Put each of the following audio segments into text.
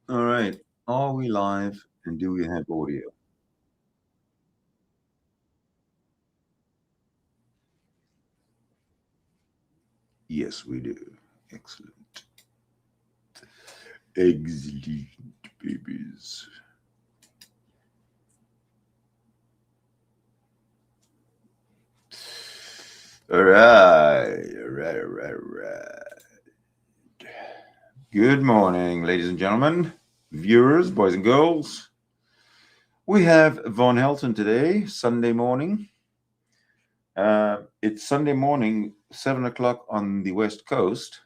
All right. Are we live and do we have audio? Yes, we do. Excellent. Excellent, babies. All right. All right. All right. All right. Good morning, ladies and gentlemen, viewers, boys and girls. We have Von Helton today, Sunday morning. It's Sunday morning, 7 o'clock on the West Coast.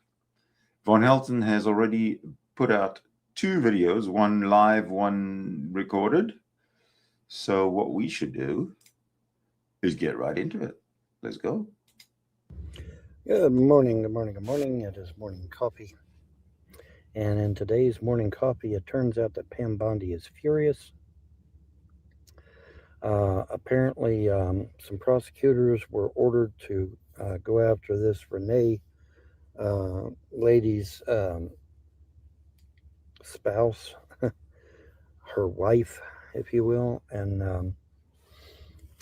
Von Helton has already put out two videos, one live, one recorded. So what we should do is get right into it. Let's go. Good morning, good morning, good morning. It is morning coffee. And in today's morning coffee, it turns out that Pam Bondi is furious. Apparently, some prosecutors were ordered to go after this Renee lady's spouse, her wife, if you will, and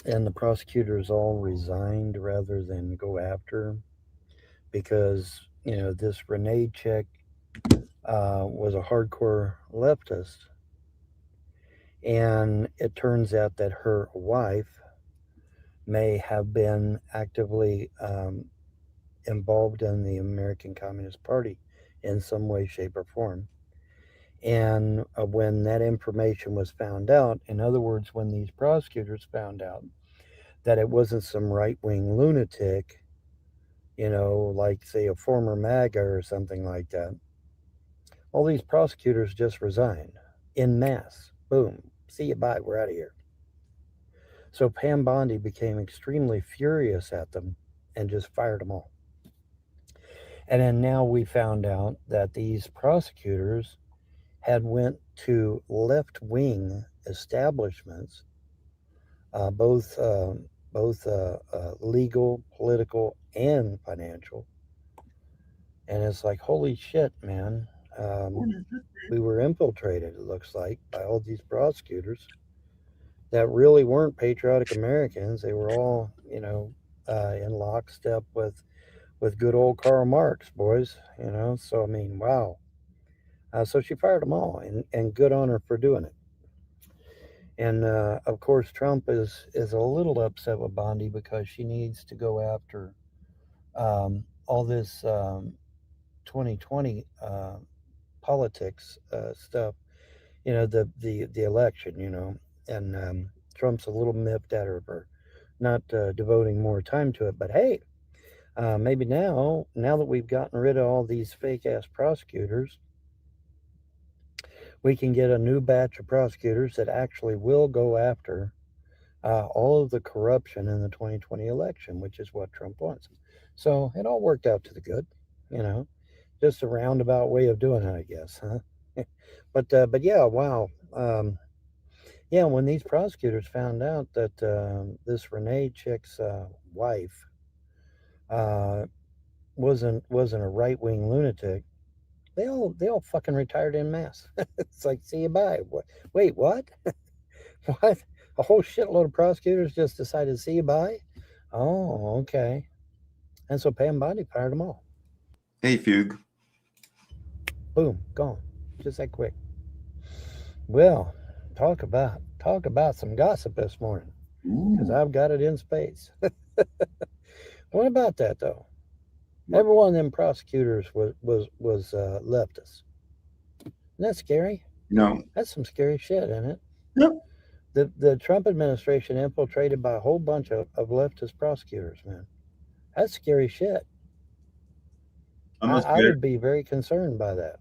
the prosecutors all resigned rather than go after her because this Renee chick was a hardcore leftist. And it turns out that her wife may have been actively involved in the American Communist Party in some way, shape, or form. And when that information was found out, in other words, when these prosecutors found out that it wasn't some right wing lunatic, like, say, a former MAGA or something like that, all these prosecutors just resigned en masse. Boom. See you, bye. We're out of here. So Pam Bondi became extremely furious at them and just fired them all. And then now we found out that these prosecutors had went to left-wing establishments, both legal, political, and financial. And it's like, holy shit, man. We were infiltrated, it looks like, by all these prosecutors that really weren't patriotic Americans. They were all, in lockstep with good old Karl Marx, boys. So I mean, wow. So she fired them all, and good on her for doing it. And of course, Trump is a little upset with Bondi because she needs to go after all this 2020 politics stuff. The election. And Trump's a little miffed at her for not devoting more time to it. But hey, maybe now that we've gotten rid of all these fake ass prosecutors, we can get a new batch of prosecutors that actually will go after all of the corruption in the 2020 election, which is what Trump wants. So it all worked out to the good, you know, just a roundabout way of doing it, I guess, huh? But yeah, wow. Yeah, when these prosecutors found out that this Renee chick's wife uh, wasn't a right wing lunatic, they all fucking retired en masse. It's like, see you bye. What? Wait, what? What? A whole shitload of prosecutors just decided to see you bye. Oh, okay. And so Pam Bondi fired them all. Hey, Fugue. Boom, gone, just that quick. Well, talk about some gossip this morning because Ooh. I've got it in space. What about that though? Every one of them prosecutors was leftist. Isn't that scary? No. That's some scary shit, isn't it? No. The Trump administration infiltrated by a whole bunch of leftist prosecutors, man. That's scary shit. I'm not I scared. would be very concerned by that.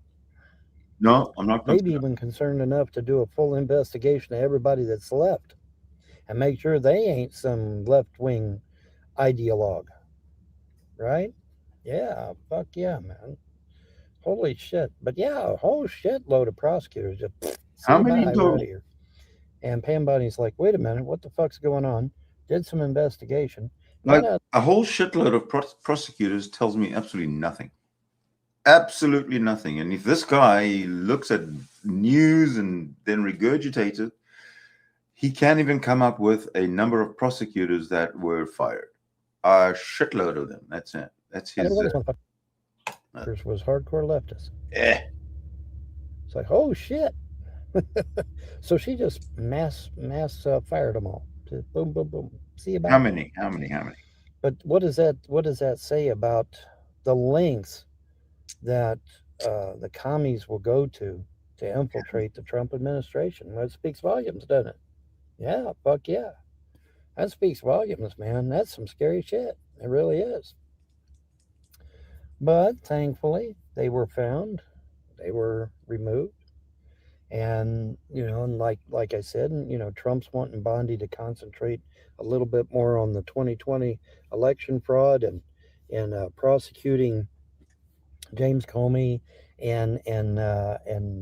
No, I'm not Maybe concerned. even concerned enough to do a full investigation of everybody that's left and make sure they ain't some left wing ideologue, right? Yeah, fuck yeah, man. Holy shit. But yeah, a whole shitload of prosecutors just see How you many in bye, we're out total? of here. And Pam Body's like, wait a minute, what the fuck's going on? Did some investigation, Like found out. a whole shitload of prosecutors tells me absolutely nothing. Absolutely nothing. And if this guy looks at news and then regurgitates it, he can't even come up with a number of prosecutors that were fired. A shitload of them. That's it. That's his. This motherfucker was hardcore leftist. It's like, oh shit. So she just mass fired them all. Just boom, boom, boom. See you about How many? But what does that say about the lengths that the commies will go to infiltrate the Trump administration? Well, it speaks volumes, doesn't it? Yeah, fuck yeah. That speaks volumes, man. That's some scary shit. It really is. But thankfully, they were found. They were removed. And, and like I said, Trump's wanting Bondi to concentrate a little bit more on the 2020 election fraud and prosecuting James Comey and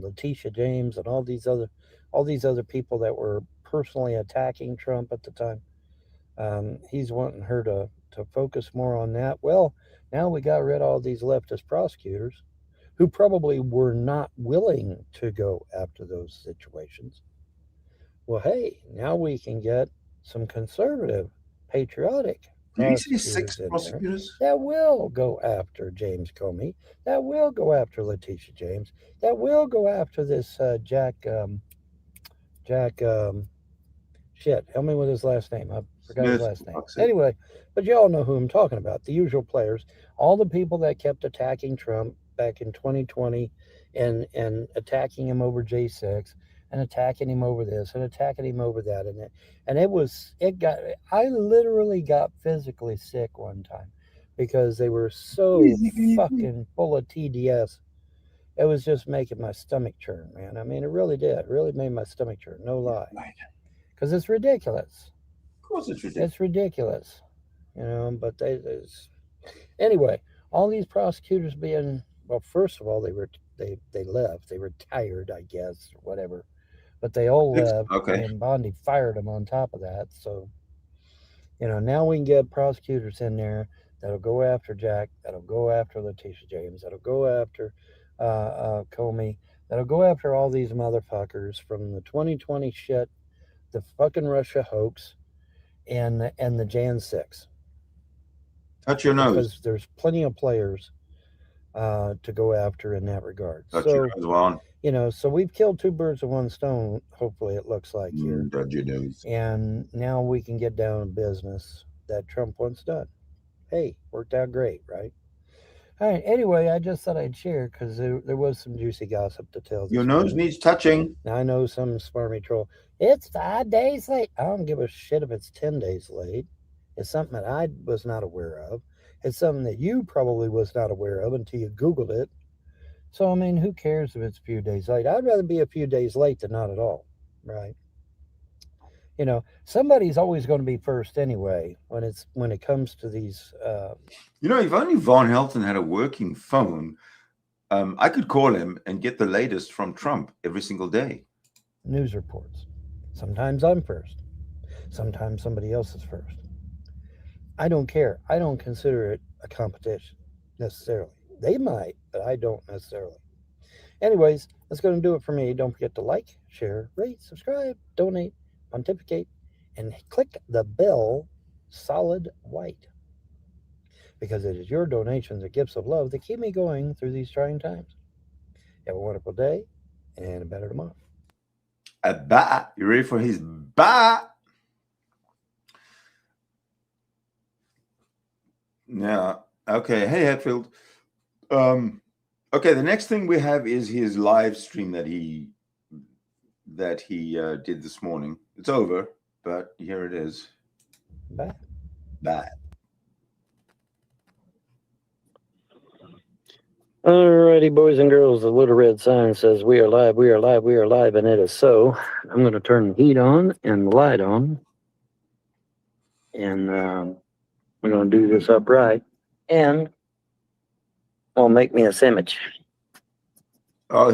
Letitia James and all these other people that were personally attacking Trump at the time. He's wanting her to focus more on that. Well, now we got rid of all these leftist prosecutors who probably were not willing to go after those situations. Well, hey, now we can get some conservative, patriotic prosecutors in there that will go after James Comey, that will go after Letitia James, that will go after this Jack. Shit, help me with his last name. I forgot his last name. Anyway, but you all know who I'm talking about. The usual players, all the people that kept attacking Trump back in 2020 and attacking him over J6 and attacking him over this and attacking him over that. I literally got physically sick one time because they were so fucking full of TDS. It was just making my stomach churn, man. I mean, it really did. It really made my stomach churn. No lie. Because it's ridiculous. Of course it's ridiculous. It's ridiculous. But anyway, all these prosecutors being, well, first of all, they left. They retired, I guess, or whatever. But they all left. Okay. And Bondi fired them on top of that. So, now we can get prosecutors in there that'll go after Jack, that'll go after Letitia James, that'll go after Comey, that'll go after all these motherfuckers from the 2020 shit, the fucking Russia hoax, and the Jan 6. Touch your nose. Because there's plenty of players to go after in that regard. Touch your nose, Juan. So we've killed two birds with one stone, hopefully it looks like here. Touch your nose. And now we can get down to business that Trump once done. Hey, worked out great, right? All right, anyway, I just thought I'd share because there was some juicy gossip to tell. Your nose needs touching. Now, I know some smarmy troll. It's 5 days late. I don't give a shit if it's 10 days late. It's something that I was not aware of. It's something that you probably was not aware of until you Googled it. So, I mean, who cares if it's a few days late? I'd rather be a few days late than not at all, right? Somebody's always going to be first anyway when it comes to these. If only Von Helton had a working phone, I could call him and get the latest from Trump every single day. News reports. Sometimes I'm first. Sometimes somebody else is first. I don't care. I don't consider it a competition necessarily. They might, but I don't necessarily. Anyways, that's going to do it for me. Don't forget to like, share, rate, subscribe, donate, pontificate, and click the bell solid white. Because it is your donations and gifts of love that keep me going through these trying times. Have a wonderful day and a better tomorrow. A bat. You ready for his bat? Yeah. Okay. Hey, Hatfield. Okay. The next thing we have is his live stream that he did this morning. It's over, but here it is. Bye. Bye. Alrighty, boys and girls, the little red sign says we are live, we are live, we are live, and it is so. I'm going to turn the heat on and the light on. And we're going to do this upright. And I'll make me a sandwich. Oh,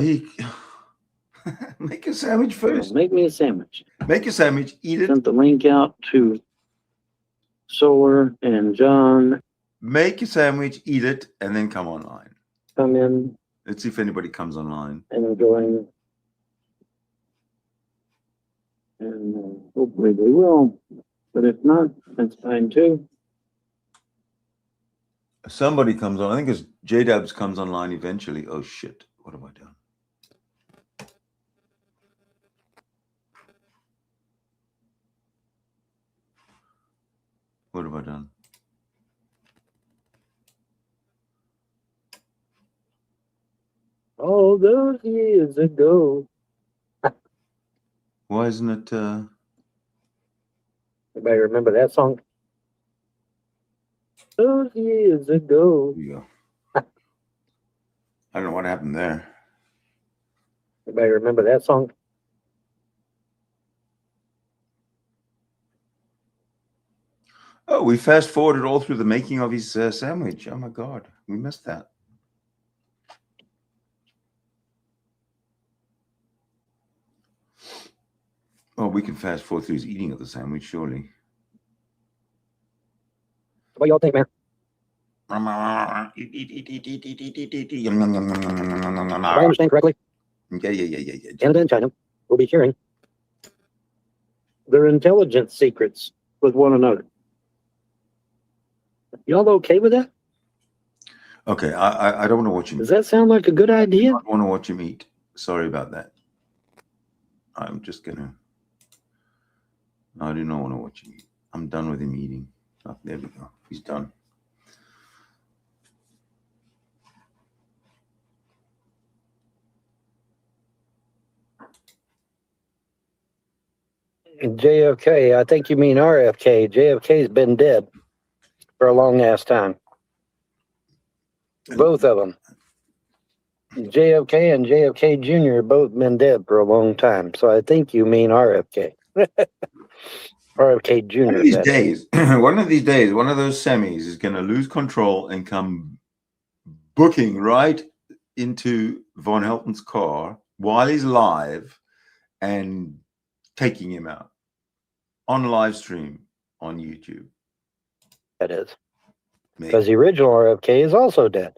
make a sandwich first. Make me a sandwich. Make a sandwich, eat it. Sent the link out to Solar and John. Make a sandwich, eat it, and then come online. come in Let's see if anybody comes online. and join. And hopefully they will. But if not, that's fine too. Somebody comes on. I think it's J-Dubs comes online eventually. Oh, shit. What have I done? What have I done? All those years ago. Why isn't it? Everybody remember that song? Those years ago. Here we go. I don't know what happened there. Everybody remember that song? Oh, we fast forwarded all through the making of his sandwich. Oh my God, we missed that. Oh, we can fast forward through his eating of the sandwich, surely. What y'all think, man? If I understand correctly, Yeah. Canada and China will be sharing their intelligence secrets with one another. Y'all okay with that? Okay, I don't want to watch him. Does that sound like a good idea? I don't want to watch him eat. Sorry about that. I'm just gonna. I do not want to watch him eat. I'm done with him eating. Oh, there we go. He's done. JFK, I think you mean RFK. JFK's been dead for a long ass time. Both of them. JFK and JFK Jr. both been dead for a long time. So I think you mean RFK. RFK Jr. One of these days, one of those semis is going to lose control and come booking right into Von Helton's car while he's live and taking him out on live stream on YouTube. That is. Because the original RFK is also dead.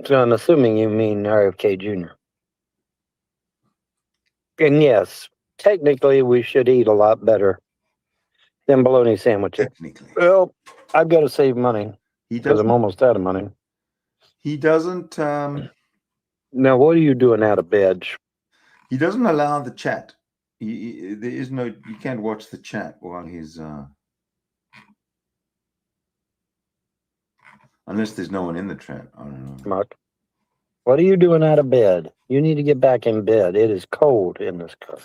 So I'm assuming you mean RFK Jr. And yes, technically we should eat a lot better than bologna sandwiches. Technically. Well, I've got to save money because I'm almost out of money. He doesn't. Now, what are you doing out of bed? He doesn't allow the chat. There is no. You can't watch the chat while he's. Unless there's no one in the chat. I don't know. Mark, what are you doing out of bed? You need to get back in bed. It is cold in this car.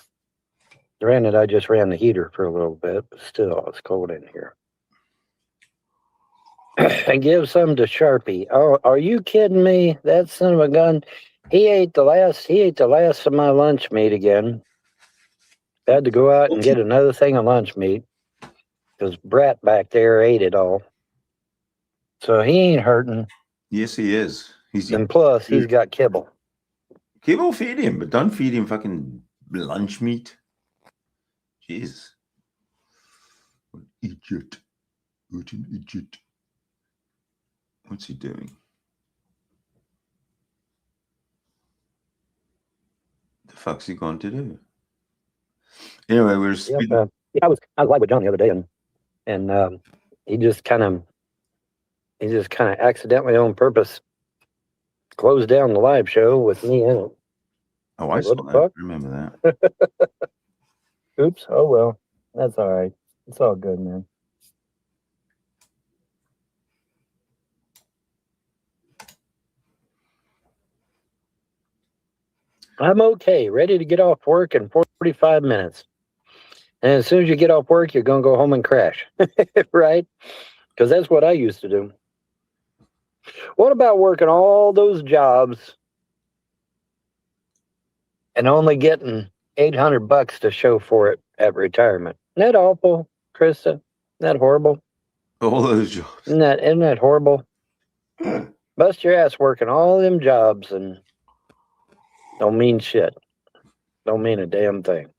Granted, I just ran the heater for a little bit, but still, it's cold in here. And give some to Sharpie. Oh, are you kidding me? That son of a gun. He ate the last of my lunch meat again. Had to go out and get another thing of lunch meat because Brat back there ate it all. So he ain't hurting. Yes, he is. And plus, he's got kibble. Kibble, feed him, but don't feed him fucking lunch meat. Jeez. Idiot. What an idiot. What's he doing? The fuck's he going to do? Anyway, we're I was live with John the other day, and he just kind of accidentally on purpose closed down the live show with me in it. Oh, I saw that. I remember that. Oops. Oh well, that's all right. It's all good, man. I'm okay, ready to get off work in 45 minutes. And as soon as you get off work, you're going to go home and crash, right? Because that's what I used to do. What about working all those jobs and only getting $800 to show for it at retirement? Isn't that awful, Krista? Isn't that horrible? All those jobs. Isn't that horrible? Bust your ass working all them jobs and don't mean shit. Don't mean a damn thing.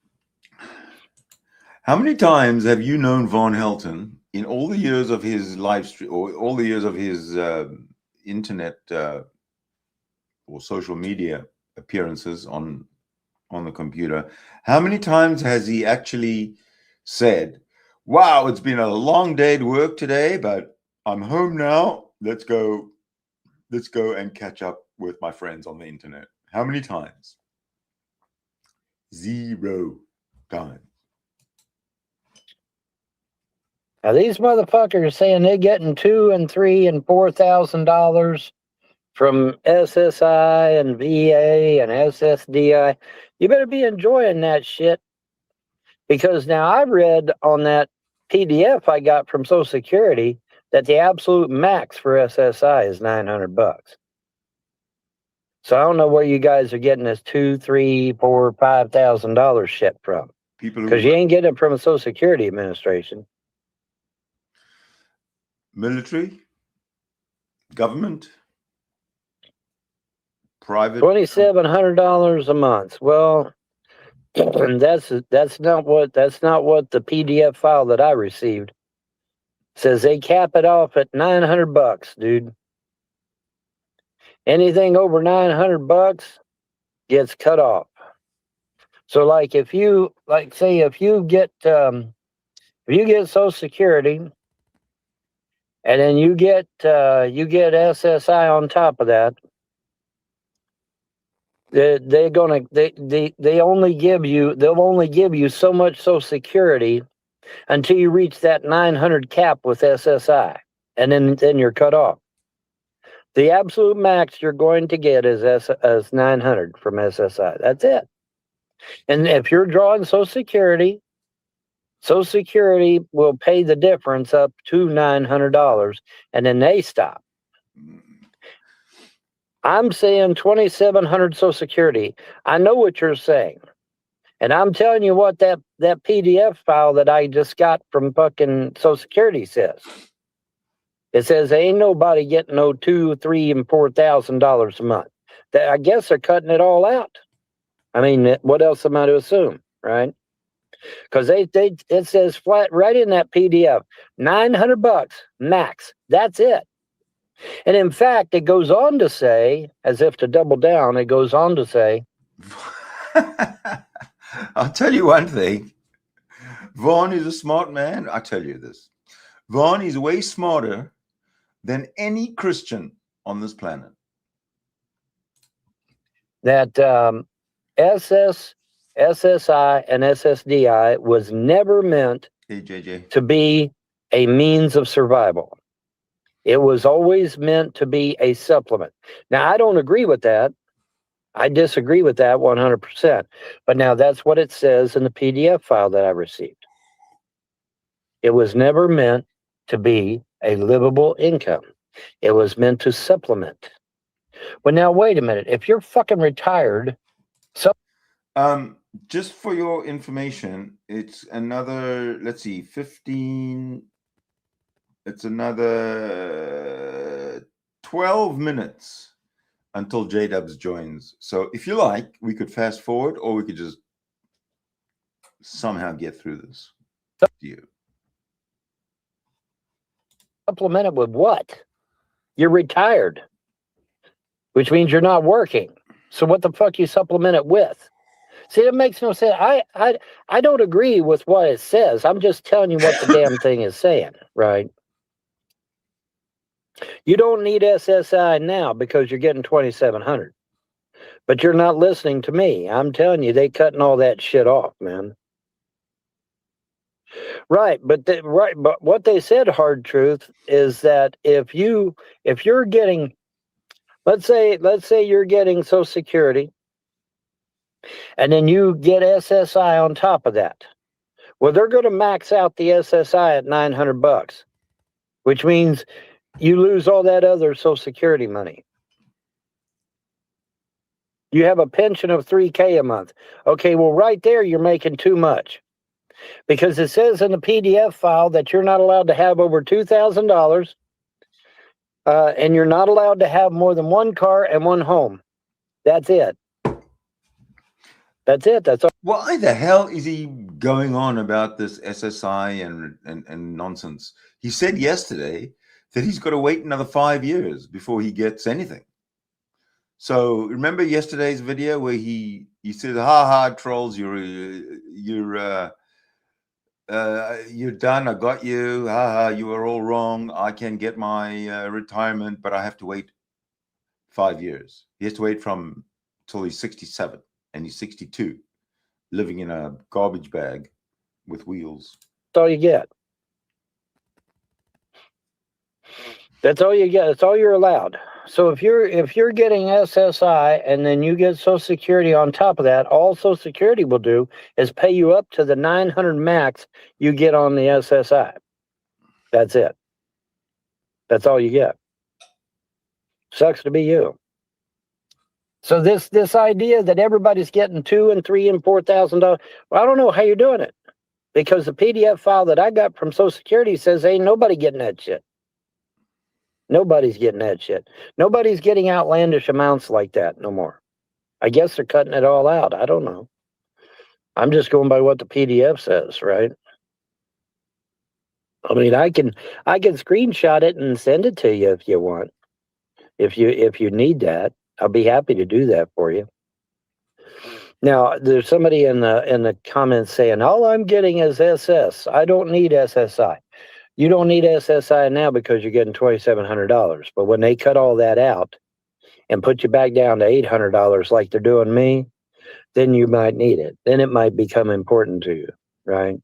How many times have you known Von Helton in all the years of his live stream, or all the years of his internet or social media appearances on the computer, how many times has he actually said, wow, it's been a long day at work today, but I'm home now. Let's go and catch up with my friends on the internet? How many times? 0 times. Now these motherfuckers are saying they're getting $2,000 and $3,000 and $4,000 from SSI and VA and SSDI. You better be enjoying that shit, because now I read on that PDF I got from Social Security that the absolute max for SSI is $900. So I don't know where you guys are getting this $2,000, $3,000, $4,000, $5,000 shit from, because you ain't getting it from the Social Security Administration. Military, government, private. $2,700 a month. Well, that's not what the PDF file that I received says. They cap it off at $900, dude. Anything over $900 gets cut off. So, like, if you get Social Security, and then you get SSI on top of that, they'll only give you so much Social Security until you reach that 900 cap with SSI, and then you're cut off. The absolute max you're going to get is 900 from SSI. That's it. And if you're drawing Social Security will pay the difference up to $900, and then they stop. I'm saying 2,700 Social Security. I know what you're saying. And I'm telling you what that PDF file that I just got from fucking Social Security says. It says ain't nobody getting no $2,000, $3,000, and $4,000 a month. I guess they're cutting it all out. I mean, what else am I to assume, right? Because it says flat right in that PDF, $900 max. That's it. And in fact, it goes on to say, as if to double down, it goes on to say, I'll tell you one thing. Vaughn is a smart man. I tell you this. Vaughn is way smarter than any Christian on this planet. That SSI and SSDI was never meant to be a means of survival. It was always meant to be a supplement. Now, I don't agree with that. I disagree with that 100%. But now that's what it says in the PDF file that I received. It was never meant to be a livable income. It was meant to supplement. But now, wait a minute. If you're fucking retired... just for your information, it's another, let's see, 15... It's another 12 minutes until J-Dubs joins. So if you like, we could fast forward, or we could just somehow get through this. Up to you. Supplemented with what? You're retired, which means you're not working. So what the fuck you supplement it with? See, it makes no sense. I don't agree with what it says. I'm just telling you what the damn thing is saying, right? You don't need SSI now because you're getting 2,700. But you're not listening to me. I'm telling you, they cutting all that shit off, man. Right, but what they said, hard truth, is that if you're getting, let's say you're getting Social Security, and then you get SSI on top of that. Well, they're going to max out the SSI at $900, which means you lose all that other Social Security money. You have a pension of $3,000 a month. Okay, well, right there, you're making too much. Because it says in the PDF file that you're not allowed to have over $2,000, and you're not allowed to have more than one car and one home. That's it. That's it. That's all. Why the hell is he going on about this SSI and nonsense? He said yesterday that he's got to wait another 5 years before he gets anything. So remember yesterday's video where he said, "Ha ha, trolls, you're done. I got you. Ha ha, you were all wrong. I can get my retirement, but I have to wait 5 years. He has to wait from till he's 67, and he's 62, living in a garbage bag with wheels." That's all you get. That's all you get. That's all you're allowed. So if you're getting SSI and then you get Social Security on top of that, all Social Security will do is pay you up to the 900 max you get on the SSI. That's it. That's all you get. Sucks to be you. So this idea that everybody's getting $2,000 and $3,000 and $4,000, well, I don't know how you're doing it, because the PDF file that I got from Social Security says ain't nobody getting that shit. Nobody's getting that shit. Nobody's getting outlandish amounts like that no more. I guess they're cutting it all out. I don't know. I'm just going by what the PDF says, right? I mean, I can screenshot it and send it to you if you want. If you need that, I'll be happy to do that for you. Now, there's somebody in the comments saying, all I'm getting is SS. I don't need SSI. You don't need SSI now because you're getting $2,700. But when they cut all that out and put you back down to $800 like they're doing me, then you might need it. Then it might become important to you, right?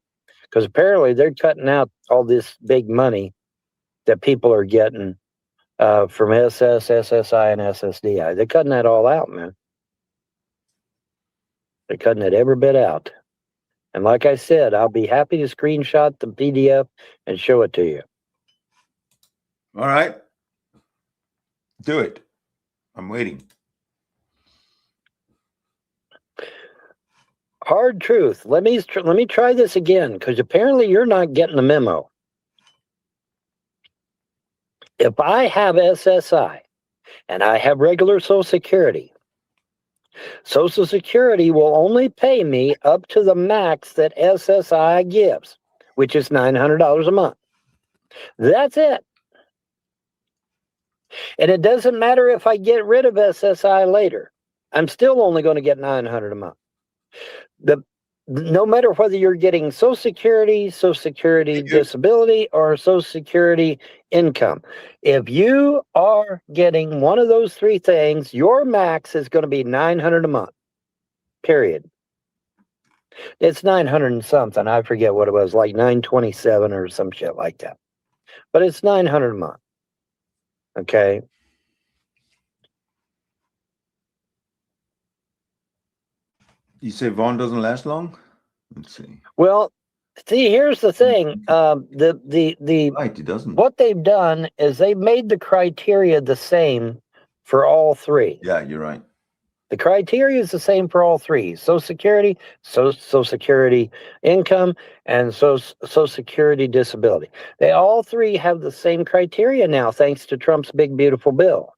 Because apparently they're cutting out all this big money that people are getting from SS, SSI, and SSDI. They're cutting that all out, man. They're cutting it every bit out. And like I said, I'll be happy to screenshot the PDF and show it to you. All right. Do it. I'm waiting. Hard truth. Let me try this again, because apparently you're not getting the memo. If I have SSI and I have regular Social Security, Social Security will only pay me up to the max that SSI gives, which is $900 a month. That's it. And it doesn't matter if I get rid of SSI later. I'm still only going to get $900 a month. No matter whether you're getting Social Security disability, or Social Security income, if you are getting one of those three things, your max is going to be $900 a month. Period. It's 900 and something. I forget what it was, like 927 or some shit like that. But it's 900 a month. Okay. You say Vaughn doesn't last long? Let's see. Well, see, here's the thing. Right, it doesn't. What they've done is they've made the criteria the same for all three. Yeah, you're right. The criteria is the same for all three: Social Security, Social Security income, and Social Security disability. They all three have the same criteria now, thanks to Trump's big beautiful bill.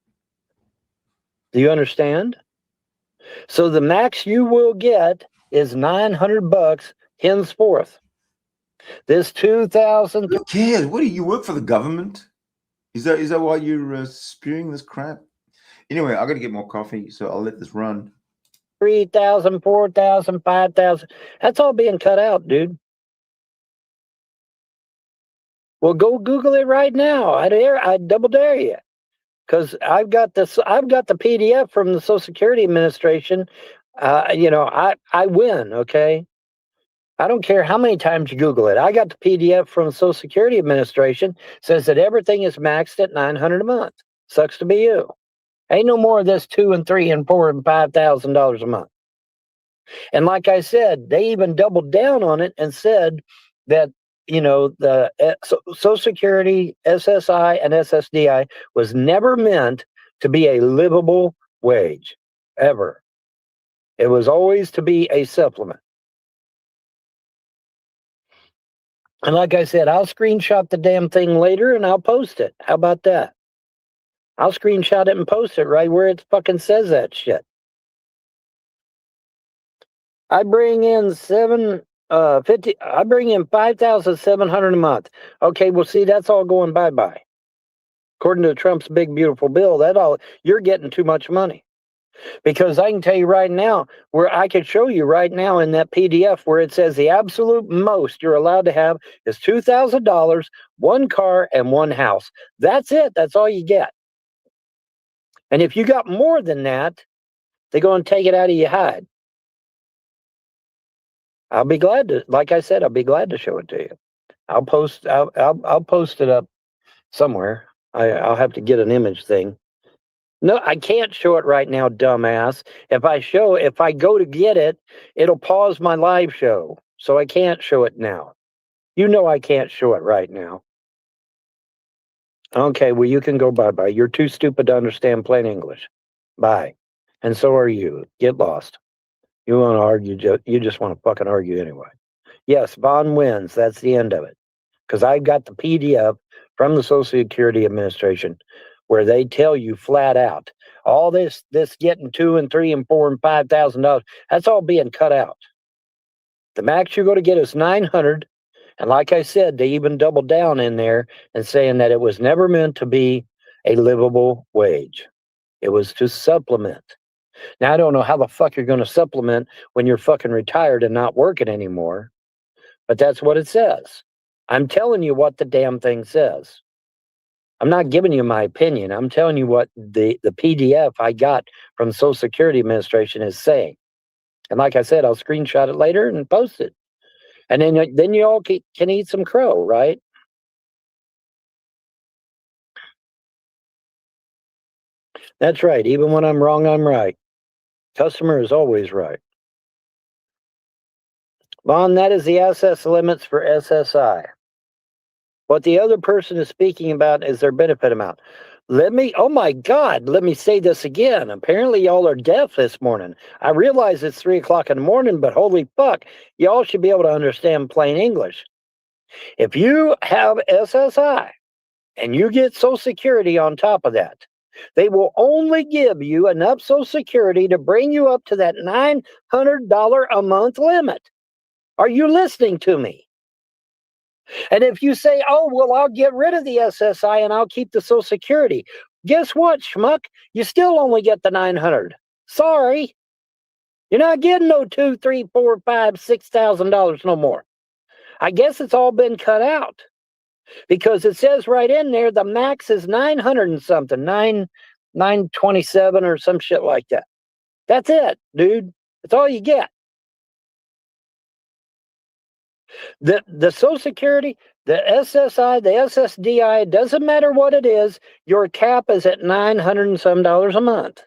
Do you understand? So the max you will get is $900 henceforth. This 2,000. Who cares? What do you work for the government? Is that why you're spewing this crap? Anyway, I got to get more coffee, so I'll let this run. 3,000, 4,000, 5,000. That's all being cut out, dude. Well, go Google it right now. I double dare you, because I've got the PDF from the Social Security Administration. I win. Okay. I don't care how many times you Google it. I got the PDF from the Social Security Administration. Says that everything is maxed at $900 a month. Sucks to be you. Ain't no more of this $2,000 and $3,000 and $4,000 and $5,000 a month. And like I said, they even doubled down on it and said that, the Social Security, SSI, and SSDI was never meant to be a livable wage, ever. It was always to be a supplement. And like I said, I'll screenshot the damn thing later and I'll post it. How about that? I'll screenshot it and post it right where it fucking says that shit. I bring in I bring in $5,700 a month. Okay, well, see, that's all going bye-bye. According to Trump's big beautiful bill, you're getting too much money. Because I can tell you right now, where I could show you right now in that PDF where it says the absolute most you're allowed to have is $2,000, one car, and one house. That's it. That's all you get. And if you got more than that, they're going to take it out of your hide. I'll be glad to, like I said, I'll be glad to show it to you. I'll post it up somewhere. I'll have to get an image thing. No, I can't show it right now, dumbass. If I go to get it, it'll pause my live show. So I can't show it now. You know I can't show it right now. Okay, well, you can go bye-bye. You're too stupid to understand plain English. Bye. And so are you. Get lost. You want to argue, you just want to fucking argue anyway. Yes, Vaughn wins. That's the end of it. Because I got the PDF from the Social Security Administration where they tell you flat out, all this getting $2,000 and $3,000 and $4,000 and $5,000, that's all being cut out. The max you're going to get is $900. And like I said, they even doubled down in there and saying that it was never meant to be a livable wage. It was to supplement. Now, I don't know how the fuck you're going to supplement when you're fucking retired and not working anymore, but that's what it says. I'm telling you what the damn thing says. I'm not giving you my opinion. I'm telling you what the PDF I got from the Social Security Administration is saying. And like I said, I'll screenshot it later and post it. And then you all can eat some crow, right? That's right. Even when I'm wrong, I'm right. Customer is always right. Vaughn, that is the SS limits for SSI. What the other person is speaking about is their benefit amount. Oh my God, let me say this again. Apparently y'all are deaf this morning. I realize it's 3 o'clock in the morning, but holy fuck, y'all should be able to understand plain English. If you have SSI and you get Social Security on top of that, they will only give you enough Social Security to bring you up to that $900 a month limit. Are you listening to me? And if you say, oh, well, I'll get rid of the SSI and I'll keep the Social Security, guess what, schmuck? You still only get the $900. Sorry. You're not getting no $2,000, $3,000, $4,000, $5,000, $6,000 no more. I guess it's all been cut out because it says right in there the max is 900 and something, 927 or some shit like that. That's it, dude. That's all you get. The Social Security, the SSI, the SSDI, it doesn't matter what it is, your cap is at $900 and some a month.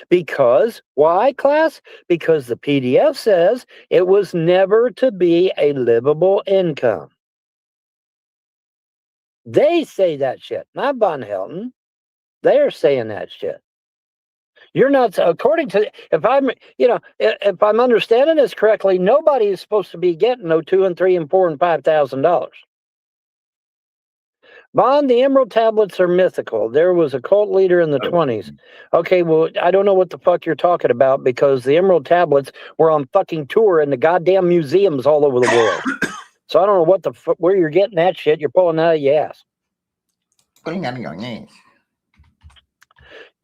Because, why, class? Because the PDF says it was never to be a livable income. They say that shit, not Von Helton. They're saying that shit. You're not, according to, if I'm understanding this correctly, nobody is supposed to be getting no $2,000 and $3,000 and $4,000 and $5,000. Bond, the Emerald Tablets are mythical. There was a cult leader in the 20s. Okay, well, I don't know what the fuck you're talking about because the Emerald Tablets were on fucking tour in the goddamn museums all over the world. So I don't know what where you're getting that shit. You're pulling out of your ass.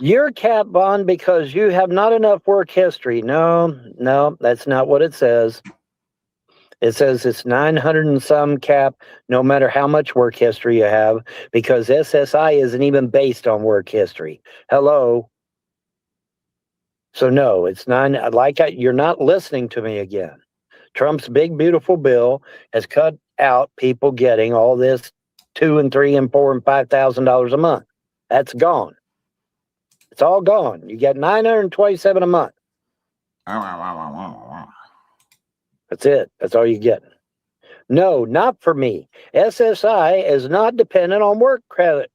You're capped, Bond, because you have not enough work history. No, that's not what it says. It says it's 900 and some cap, no matter how much work history you have, because SSI isn't even based on work history. Hello. So no, it's you're not listening to me again. Trump's big beautiful bill has cut out people getting all this $2,000 and $3,000 and $4,000 and $5,000 a month. That's gone. It's all gone. You get $927 a month. That's it. That's all you get. No, not for me. SSI is not dependent on work credit.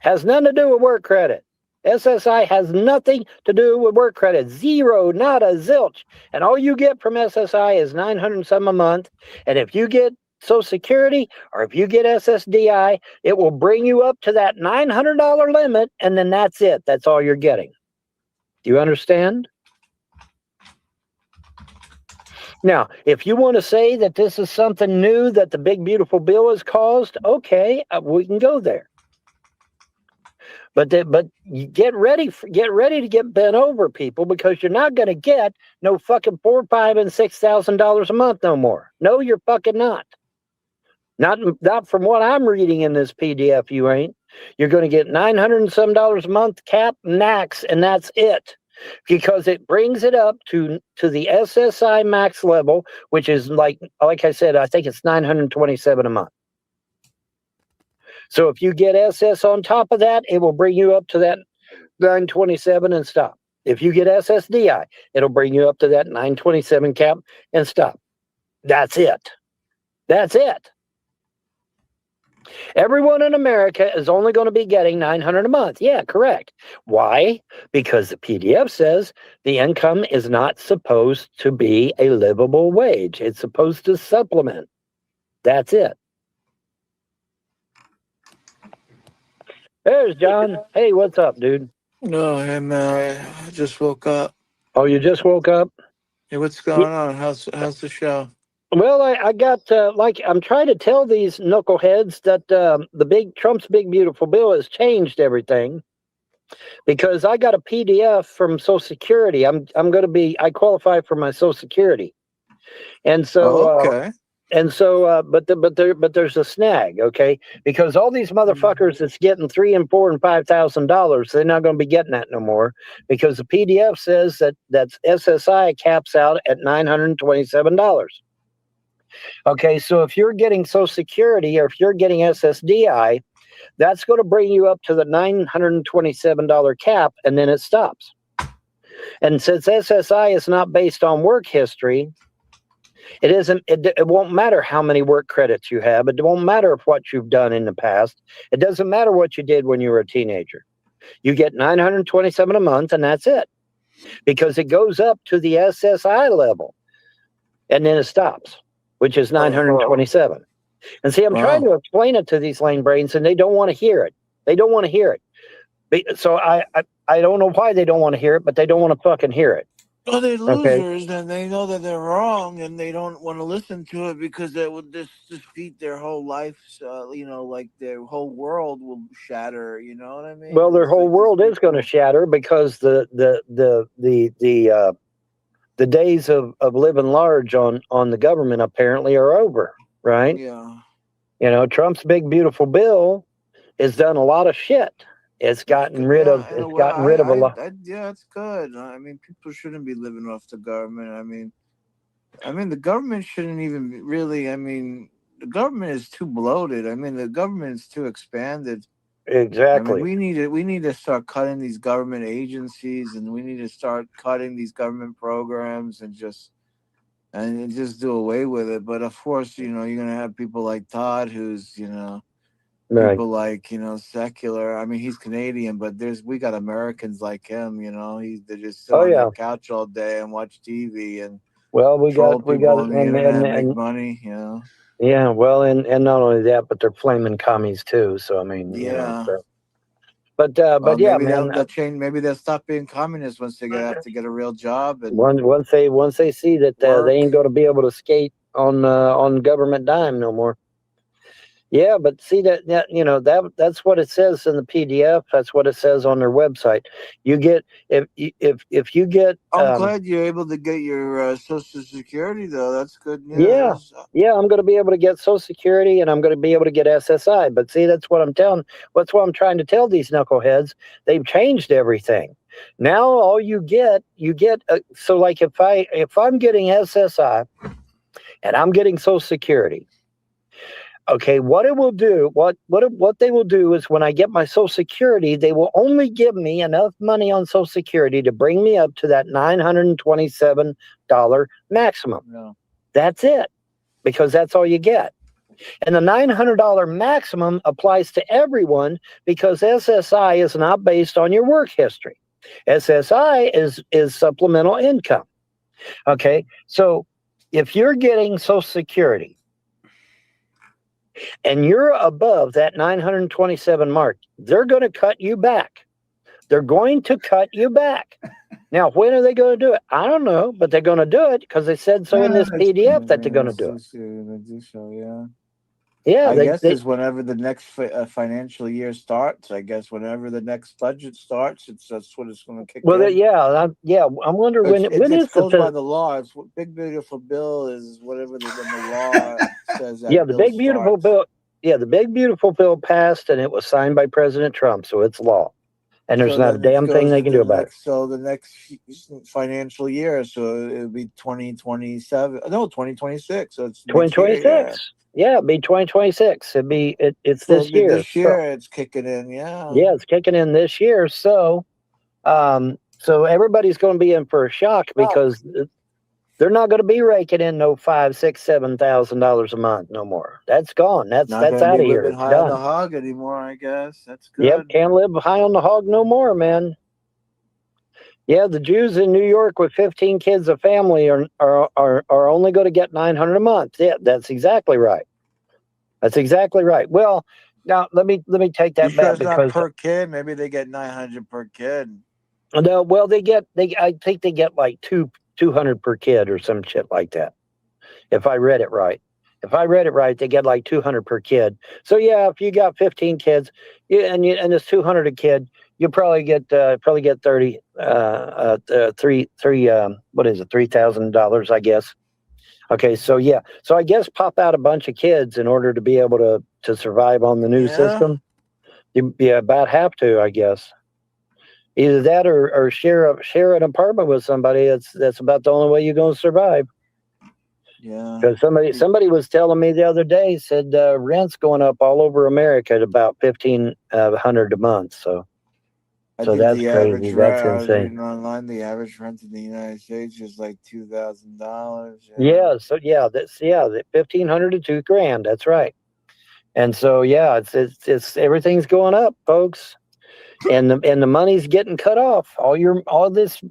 Has nothing to do with work credit. SSI has nothing to do with work credit. Zero, not a zilch. And all you get from SSI is $900 and some a month. And if you get Social Security or if you get SSDI, it will bring you up to that $900 limit. And then that's it. That's all you're getting. Do you understand? Now, if you want to say that this is something new that the big beautiful bill has caused, okay, we can go there. But you get ready to get bent over, people, because you're not going to get no fucking $4,000, $5,000, and $6,000 a month no more. No, you're fucking not. Not from what I'm reading in this PDF. You ain't. You're going to get $900 and some a month cap max, and that's it. Because it brings it up to the SSI max level, which is like I said, I think it's $927 a month. So if you get SS on top of that, it will bring you up to that 927 and stop. If you get SSDI, it'll bring you up to that 927 cap and stop. That's it. That's it. Everyone in America is only going to be getting $900 a month. Yeah, correct. Why? Because the PDF says the income is not supposed to be a livable wage. It's supposed to supplement. That's it. There's John. Hey, what's up, dude? No, hey man, I just woke up. Oh, you just woke up? Hey, what's going on? How's the show? Well, I got I'm trying to tell these knuckleheads that Trump's big beautiful bill has changed everything, because I got a PDF from Social Security. I qualify for my Social Security, and so okay. But there's a snag, okay? Because all these motherfuckers that's getting $3,000 and $4,000 and $5,000, they're not going to be getting that no more, because the PDF says that SSI caps out at $927. Okay, so if you're getting Social Security or if you're getting SSDI, that's going to bring you up to the $927 cap, and then it stops. And since SSI is not based on work history, it won't matter how many work credits you have. It won't matter what you've done in the past. It doesn't matter what you did when you were a teenager. You get $927 a month, and that's it, because it goes up to the SSI level, and then it stops, which is $927. And see, I'm trying to explain it to these lame brains, and they don't want to hear it. They don't want to hear it. So I don't know why they don't want to hear it, but they don't want to fucking hear it. Well, they're losers, and they know that they're wrong, and they don't want to listen to it because that would just defeat their whole life. Like their whole world will shatter. You know what I mean? Well, their whole world is going to shatter, because the days of living large on the government apparently are over, right? Yeah. You know, Trump's big beautiful bill has done a lot of shit. It's gotten rid of a lot. Yeah, it's good. I mean, people shouldn't be living off the government. I mean, the government shouldn't even really. I mean, the government is too bloated. I mean, the government is too expanded. Exactly. I mean, we need to start cutting these government agencies, and we need to start cutting these government programs, and just do away with it. But of course, you're gonna have people like Todd, who's right. People like secular. I mean, he's Canadian, but we got Americans like him. They just sit on the couch all day and watch TV and we got on the internet and make money. Yeah, well, and not only that, but they're flaming commies too. So I mean, But yeah, maybe man. They'll change. Maybe they'll stop being communists once they have to get a real job. And once they see that they ain't going to be able to skate on government dime no more. Yeah, but see that's what it says in the PDF. That's what it says on their website. You get if you get. I'm glad you're able to get your Social Security though. That's good news. Yeah, I'm going to be able to get Social Security, and I'm going to be able to get SSI. But see, that's what I'm trying to tell these knuckleheads. They've changed everything. Now all you get. So like if I'm getting SSI, and I'm getting Social Security. Okay, what it will do, what they will do is when I get my Social Security, they will only give me enough money on Social Security to bring me up to that $927 maximum. Yeah. That's it, because that's all you get. And the $900 maximum applies to everyone, because SSI is not based on your work history. SSI is supplemental income. Okay, so if you're getting Social Security, and you're above that 927 mark, they're going to cut you back. They're going to cut you back. Now, when are they going to do it? I don't know, but they're going to do it because they said so in this PDF that they're going to do it. Yeah. Yeah, I guess it's whenever the next financial year starts. I guess whenever the next budget starts, that's when it's going to kick in. Well, yeah. I wonder when it goes by the law. It's big beautiful bill is whatever when the law says that. Yeah, the big beautiful bill. Yeah, the big beautiful bill passed, and it was signed by President Trump, so it's law. And there's not a damn thing they can do about it. So the next financial year, so it'll be 2027. No, 2026. So it's 2026. Yeah, it'd be 2026. It's this year. This year it's kicking in. Yeah. Yeah, it's kicking in this year. So, so everybody's going to be in for a shock because they're not going to be raking in no $5,000, $6,000, $7,000 a month no more. That's gone. That's out of here. It's high on the hog anymore, I guess. That's good. Yep, can't live high on the hog no more, man. Yeah, the Jews in New York with 15 kids a family are only going to get $900 a month. Yeah, that's exactly right. That's exactly right. Well, now let me take that back because per kid, maybe they get $900 per kid. No, well I think they get like $200 per kid or some shit like that. If I read it right. They get like $200 per kid. So yeah, if you got 15 kids, and it's $200 a kid, you probably get 30 what is it, $3,000, I guess. Okay, so yeah, so I guess pop out a bunch of kids in order to be able to survive on the new system. You about have to, I guess. Either that or share an apartment with somebody. That's about the only way you're going to survive. Yeah. Because somebody was telling me the other day, said rent's going up all over America at about $1,500 a month. So that's crazy. That's insane. Online, the average rent in the United States is like $2,000. Yeah. So yeah, the $1,500 to $2,000. That's right. And so yeah, it's everything's going up, folks. And the money's getting cut off. All this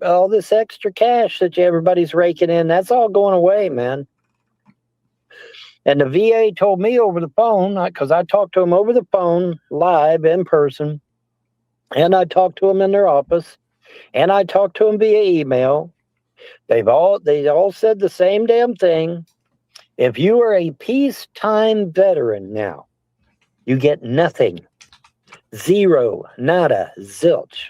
extra cash that everybody's raking in, that's all going away, man. And the VA told me over the phone, because I talked to them over the phone, live, in person, and I talked to them in their office, and I talked to them via email. They all said the same damn thing. If you are a peacetime veteran now, you get nothing. Zero, nada, zilch.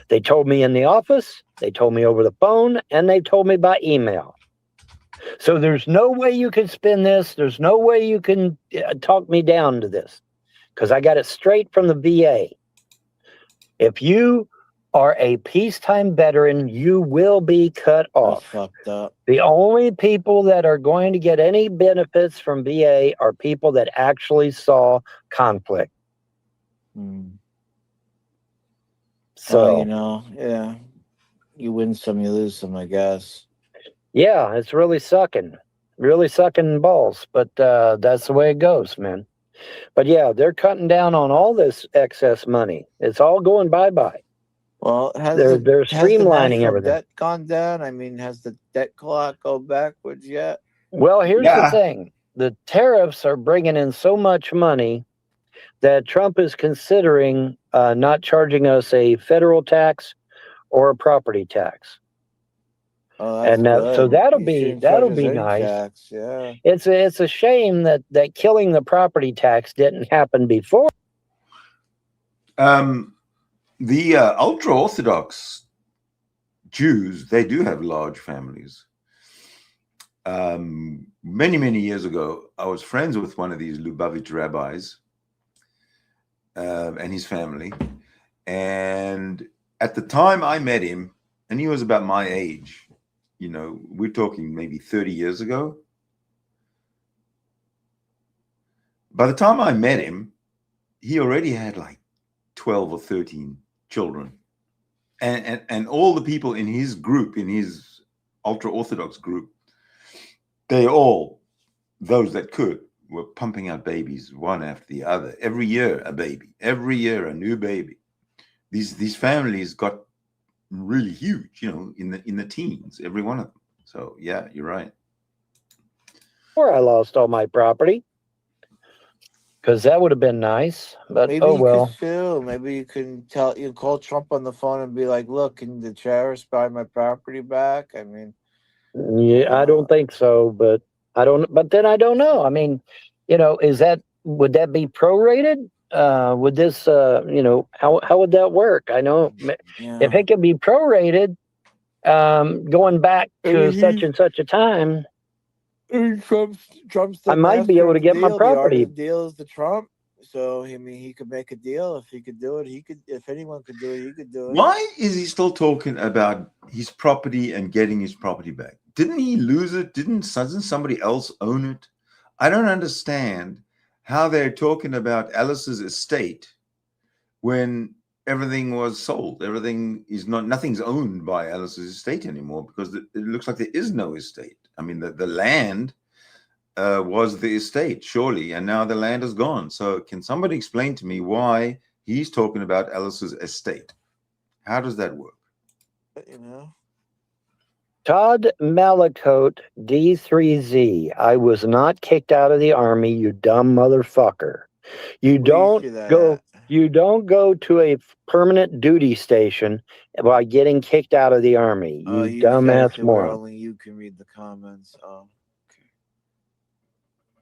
They told me in the office, they told me over the phone, and they told me by email. So there's no way you can spin this. There's no way you can talk me down to this, because I got it straight from the VA. If you are a peacetime veteran, you will be cut off. That's fucked up. The only people that are going to get any benefits from VA are people that actually saw conflict. So, yeah, you win some, you lose some, I guess. Yeah, it's really sucking balls, but that's the way it goes, man. But yeah, they're cutting down on all this excess money. It's all going bye-bye. Well, they're streamlining everything. Debt gone down? I mean, has the debt clock go backwards yet? Well, here's the thing. The tariffs are bringing in so much money that Trump is considering not charging us a federal tax or a property tax. Oh, and so that'll be nice. Tax, yeah. It's a shame that killing the property tax didn't happen before. The ultra-Orthodox Jews, they do have large families. Many years ago, I was friends with one of these Lubavitch rabbis and his family. And at the time I met him, and he was about my age, we're talking maybe 30 years ago. By the time I met him, he already had like 12 or 13 children. And all the people in his group, in his ultra-Orthodox group, those that could, were pumping out babies one after the other. Every year a baby. Every year a new baby. These families got really huge, in the teens, every one of them. So yeah, you're right. Or I lost all my property because that would have been nice. But Maybe oh you well. could sue. Maybe you can call Trump on the phone and be like, "Look, can the terrorists buy my property back?" I mean, Yeah, I don't think so, but then I don't know. I mean, would that be prorated? Would this, how would that work? I know if it could be prorated, going back to such and such a time, Trump's the I might be master able to of the get my deal. The art property. of the deal is the Trump. So I mean, he could make a deal. If he could do it, he could. If anyone could do it, he could do it. Why is he still talking about his property and getting his property back? Didn't he lose it? Doesn't somebody else own it? I don't understand how they're talking about Alice's estate when everything was sold. Nothing's owned by Alice's estate anymore, because it looks like there is no estate. I mean, the land was the estate, surely, and now the land is gone. So can somebody explain to me why he's talking about Alice's estate? How does that work? Todd Malacote, D3Z. I was not kicked out of the army, you dumb motherfucker. You don't go to a permanent duty station by getting kicked out of the army. You dumbass moron. Only you can read the comments. Oh, okay.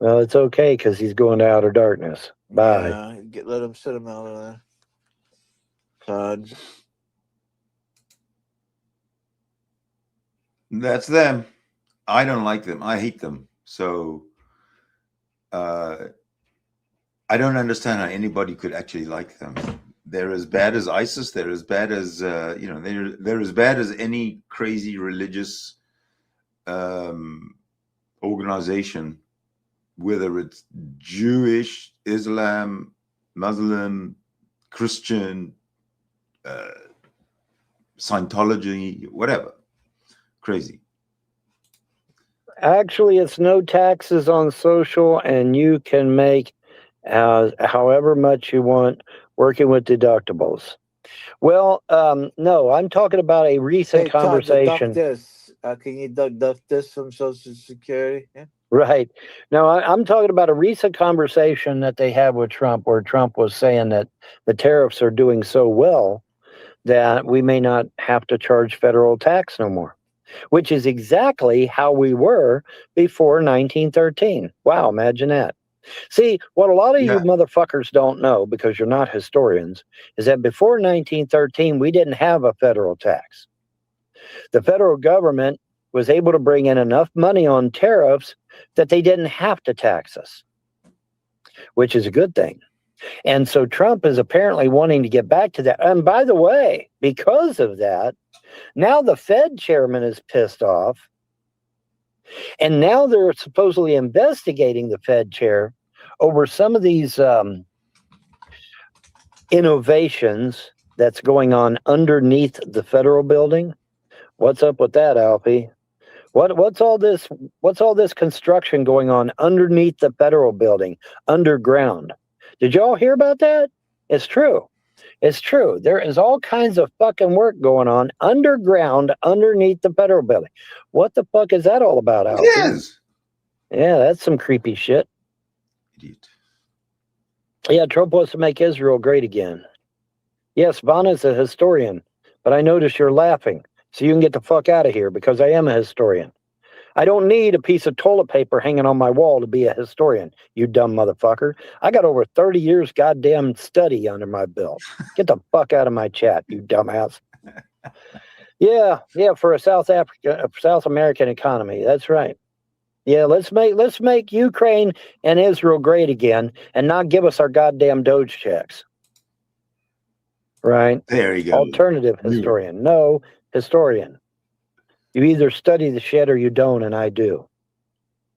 Well, it's okay because he's going to outer darkness. Bye. Yeah, let him sit him out of there. Todd. That's them. I don't like them. I hate them. So I don't understand how anybody could actually like them. They're as bad as ISIS. They're as bad as they're as bad as any crazy religious organization, whether it's Jewish, Islam, Muslim, Christian, Scientology, whatever. Crazy. Actually, it's no taxes on social, and you can make however much you want working with deductibles. Well, no, I'm talking about a recent conversation. Todd, this. Can you deduct this from Social Security? Yeah. Right. No, I'm talking about a recent conversation that they had with Trump, where Trump was saying that the tariffs are doing so well that we may not have to charge federal tax no more, which is exactly how we were before 1913. Wow, imagine that. See, what a lot of you motherfuckers don't know, because you're not historians, is that before 1913, we didn't have a federal tax. The federal government was able to bring in enough money on tariffs that they didn't have to tax us, which is a good thing. And so Trump is apparently wanting to get back to that. And by the way, because of that, now the Fed chairman is pissed off. And now they're supposedly investigating the Fed chair over some of these innovations that's going on underneath the federal building. What's up with that, Alfie? What's all this construction going on underneath the federal building, underground? Did y'all hear about that? It's true. It's true. There is all kinds of fucking work going on underground, underneath the federal building. What the fuck is that all about, Alfie? It is. Yeah, that's some creepy shit. Idiot. Yeah, Trump wants to make Israel great again. Yes, Vanna's a historian, but I notice you're laughing, so you can get the fuck out of here, because I am a historian. I don't need a piece of toilet paper hanging on my wall to be a historian, you dumb motherfucker. I got over 30 years goddamn study under my belt. Get the fuck out of my chat, you dumbass. Yeah, for a South American economy. That's right. Yeah, let's make Ukraine and Israel great again, and not give us our goddamn Doge checks. Right? There you go. Alternative historian. No, historian. You either study the shit or you don't, and I do.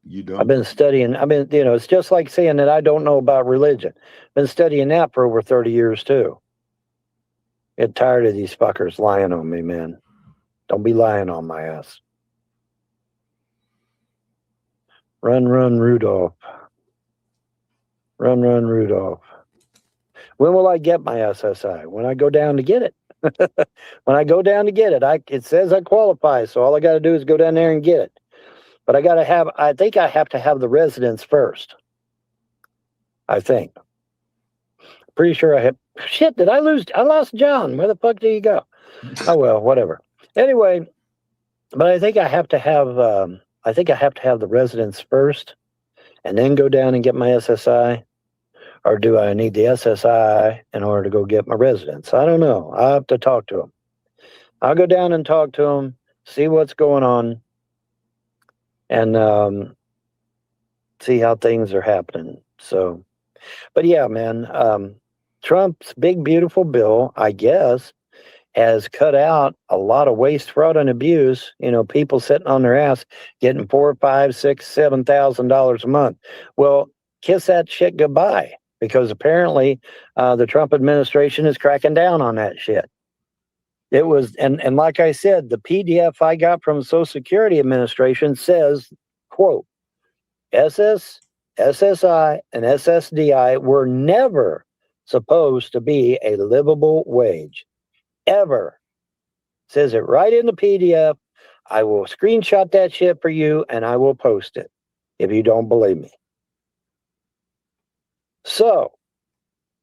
You don't? I've been studying, it's just like saying that I don't know about religion. Been studying that for over 30 years, too. Get tired of these fuckers lying on me, man. Don't be lying on my ass. Run, Rudolph. Run, Rudolph. When will I get my SSI? When I go down to get it. When I go down to get it, it says I qualify, so all I got to do is go down there and get it. But I think I have to have the residence first. I think. Pretty sure I had. Shit, did I lose? I lost John. Where the fuck did he go? Oh well, whatever. Anyway, but I think I have to have. I think I have to have the residence first, and then go down and get my SSI, or do I need the SSI in order to go get my residence? I don't know. I have to talk to him. I'll go down and talk to him, see what's going on, and see how things are happening. So, but yeah, man, Trump's big, beautiful bill, I guess, has cut out a lot of waste, fraud, and abuse. You know, people sitting on their ass getting $4,000, $5,000, $6,000, $7,000 a month. Well, kiss that shit goodbye, because apparently the Trump administration is cracking down on that shit. It was, and like I said, the PDF I got from the Social Security Administration says, quote, SSI, and SSDI were never supposed to be a livable wage. Ever. Says it right in the PDF. I will screenshot that shit for you and I will post it if you don't believe me. So,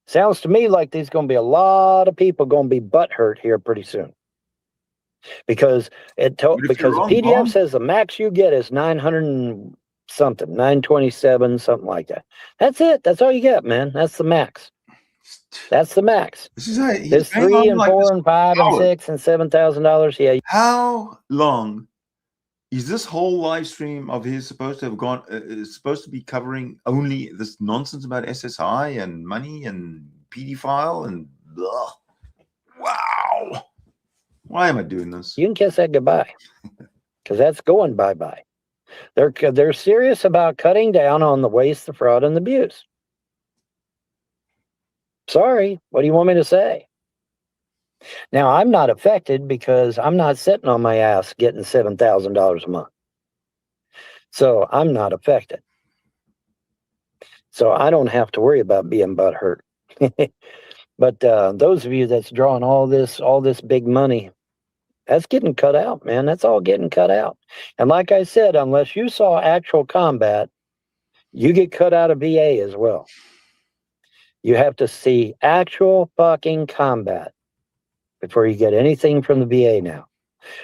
sounds to me like there's going to be a lot of people going to be butthurt here pretty soon. Because the PDF says the max you get is 900 and something, 927, something like that. That's it. That's all you get, man. That's the max. That's the max. There's $3 and $4 and $5 and $6 and $7,000. Yeah. How long is this whole live stream of his supposed to have gone? Is supposed to be covering only this nonsense about SSI and money and PD file and blah. Wow. Why am I doing this? You can kiss that goodbye, because that's going bye-bye. They're serious about cutting down on the waste, the fraud, and the abuse. Sorry, what do you want me to say? Now, I'm not affected because I'm not sitting on my ass getting $7,000 a month. So I'm not affected. So I don't have to worry about being butthurt. But those of you that's drawing all this big money, that's getting cut out, man. That's all getting cut out. And like I said, unless you saw actual combat, you get cut out of VA as well. You have to see actual fucking combat before you get anything from the VA now.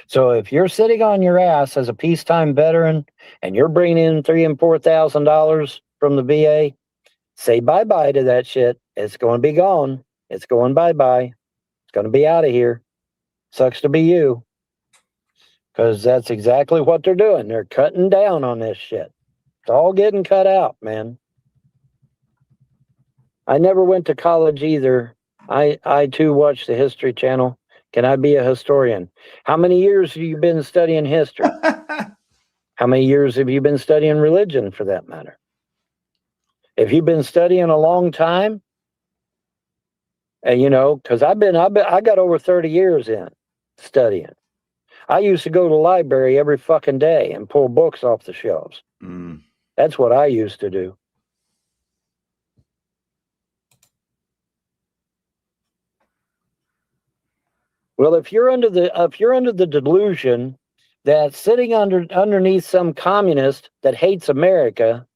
So if you're sitting on your ass as a peacetime veteran and you're bringing in $3,000 and $4,000 from the VA, say bye-bye to that shit. It's going to be gone. It's going bye-bye. It's going to be out of here. Sucks to be you. Because that's exactly what they're doing. They're cutting down on this shit. It's all getting cut out, man. I never went to college either. I too watch the History Channel. Can I be a historian? How many years have you been studying history? How many years have you been studying religion, for that matter? If you've been studying a long time, and you know, because I got over 30 years in studying. I used to go to the library every fucking day and pull books off the shelves. Mm. That's what I used to do. Well, if you're under the delusion that sitting underneath some communist that hates America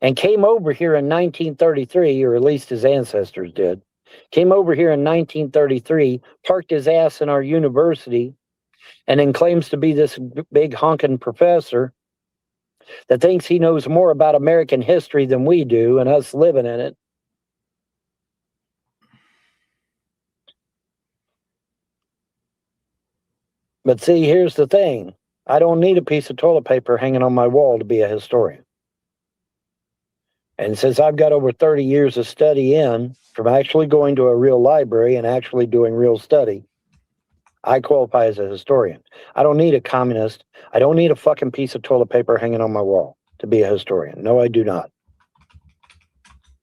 and came over here in 1933, or at least his ancestors did, came over here in 1933, parked his ass in our university, and then claims to be this big honking professor that thinks he knows more about American history than we do and us living in it. But see, here's the thing. I don't need a piece of toilet paper hanging on my wall to be a historian. And since I've got over 30 years of study in, from actually going to a real library and actually doing real study, I qualify as a historian. I don't need a communist. I don't need a fucking piece of toilet paper hanging on my wall to be a historian. No, I do not.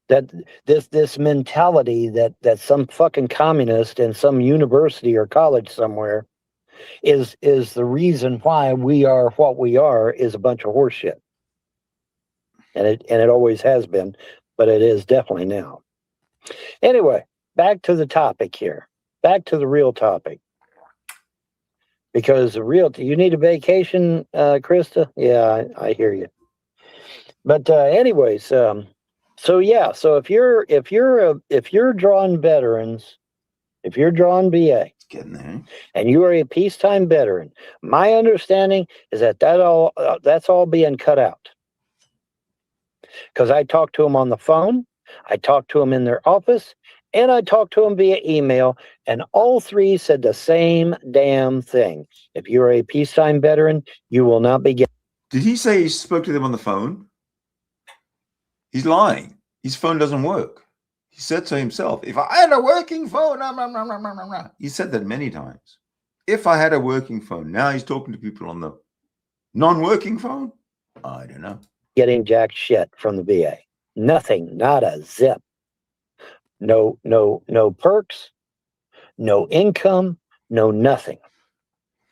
That this mentality that some fucking communist in some university or college somewhere is the reason why we are what we are is a bunch of horse shit. And it always has been, but it is definitely now. Anyway, back to the topic here. Back to the real topic. Because you need a vacation, Krista? Yeah, I hear you. But anyways, So yeah, so if you're drawing veterans, if you're drawing VA, It's getting there. and you are a peacetime veteran, my understanding is that's all being cut out. Because I talked to them on the phone, I talked to them in their office, and I talked to them via email, and all three said the same damn thing. If you're a peacetime veteran, you will not be getting. Did he say he spoke to them on the phone? He's lying. His phone doesn't work. He said so himself. If I had a working phone, he said that many times. If I had a working phone, now he's talking to people on the non-working phone. I don't know. Getting jack shit from the VA. Nothing, not a zip. No perks, no income, no nothing.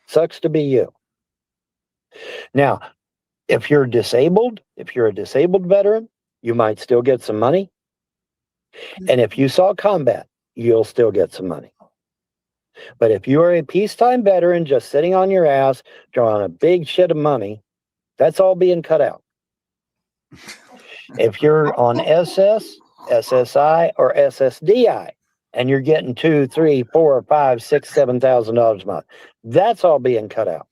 Sucks to be you. Now, if you're disabled, if you're a disabled veteran, you might still get some money. And if you saw combat, you'll still get some money. But if you are a peacetime veteran just sitting on your ass, drawing a big shit of money, that's all being cut out. If you're on SS, SSI, or SSDI, and you're getting $2,000, $3,000, $4,000, $5,000, $6,000, $7,000 a month, that's all being cut out.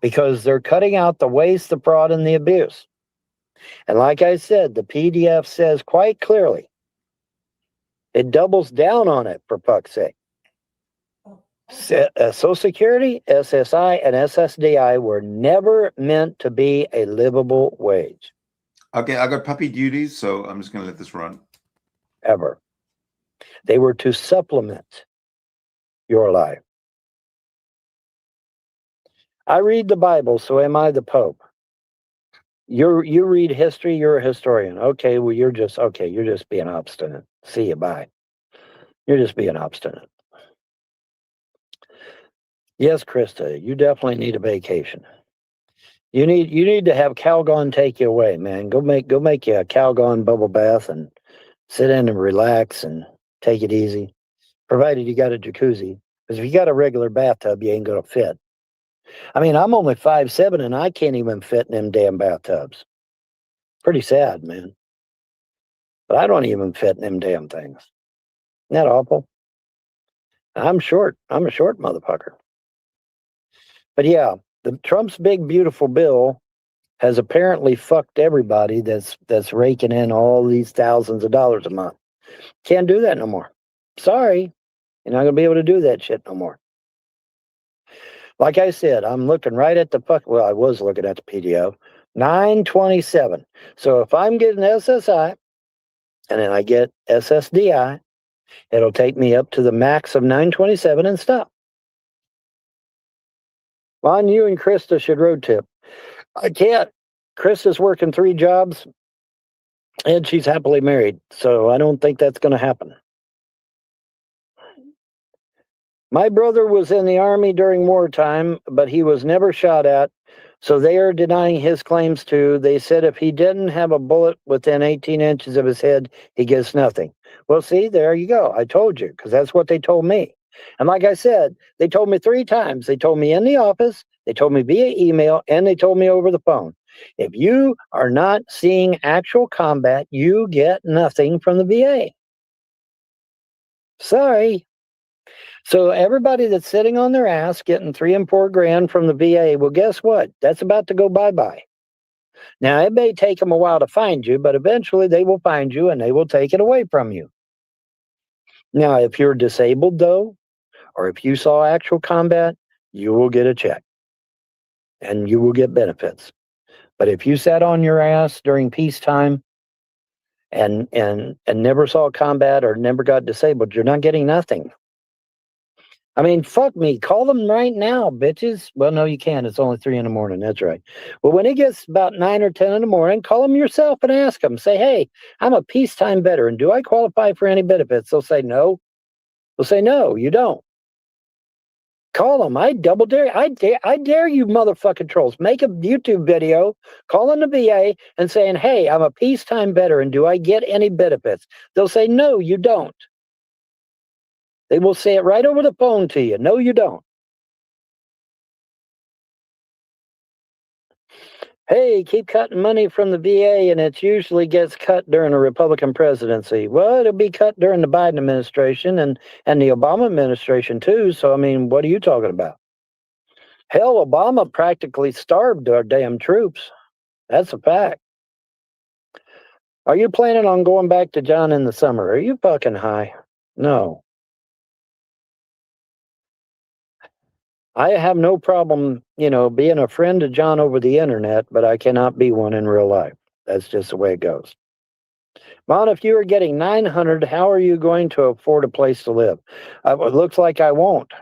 Because they're cutting out the waste, the fraud, and the abuse. And like I said, the PDF says quite clearly, it doubles down on it, for fuck's sake. Social Security, SSI, and SSDI were never meant to be a livable wage. Okay, I got puppy duties, so I'm just going to let this run. Ever. They were to supplement your life. I read the Bible, so am I the Pope? You read history, you're a historian. Okay, well, you're just being obstinate. See you, bye. You're just being obstinate. Yes, Krista, you definitely need a vacation. You need to have Calgon take you away, man. Go make you a Calgon bubble bath and sit in and relax and take it easy. Provided you got a jacuzzi. Because if you got a regular bathtub, you ain't gonna fit. I mean, I'm only 5'7" and I can't even fit in them damn bathtubs. Pretty sad, man. But I don't even fit in them damn things. Isn't that awful? I'm short. I'm a short motherfucker. But yeah, the Trump's big beautiful bill has apparently fucked everybody that's raking in all these thousands of dollars a month. Can't do that no more. Sorry, you're not gonna be able to do that shit no more. Like I said, I'm looking right at well, I was looking at the PDF. 927. So if I'm getting SSI and then I get SSDI, it'll take me up to the max of 927 and stop. Vaughn, you and Krista should road trip. I can't. Krista's working 3 jobs and she's happily married, so I don't think that's going to happen. My brother was in the Army during wartime, but he was never shot at, so they are denying his claims too. They said if he didn't have a bullet within 18 inches of his head, he gets nothing. Well, see, there you go. I told you, because that's what they told me. And like I said, they told me 3 times. They told me in the office, they told me via email, and they told me over the phone. If you are not seeing actual combat, you get nothing from the VA. Sorry. So everybody that's sitting on their ass getting $3 and $4 grand from the VA, well, guess what? That's about to go bye-bye. Now, it may take them a while to find you, but eventually they will find you and they will take it away from you. Now, if you're disabled, though, or if you saw actual combat, you will get a check and you will get benefits. But if you sat on your ass during peacetime and never saw combat or never got disabled, you're not getting nothing. I mean, fuck me. Call them right now, bitches. Well, no, you can't. It's only 3 in the morning. That's right. Well, when it gets about 9 or 10 in the morning, call them yourself and ask them. Say, hey, I'm a peacetime veteran. Do I qualify for any benefits? They'll say no. They'll say, no, you don't. Call them. I double dare. I dare you motherfucking trolls. Make a YouTube video calling the VA and saying, hey, I'm a peacetime veteran. Do I get any benefits? They'll say, no, you don't. They will say it right over the phone to you. No, you don't. Hey, keep cutting money from the VA, and it usually gets cut during a Republican presidency. Well, it'll be cut during the Biden administration and the Obama administration too. So, I mean, what are you talking about? Hell, Obama practically starved our damn troops. That's a fact. Are you planning on going back to John in the summer? Are you fucking high? No. I have no problem, being a friend to John over the internet, but I cannot be one in real life. That's just the way it goes. Mon, if you were getting 900, how are you going to afford a place to live? It looks like I won't.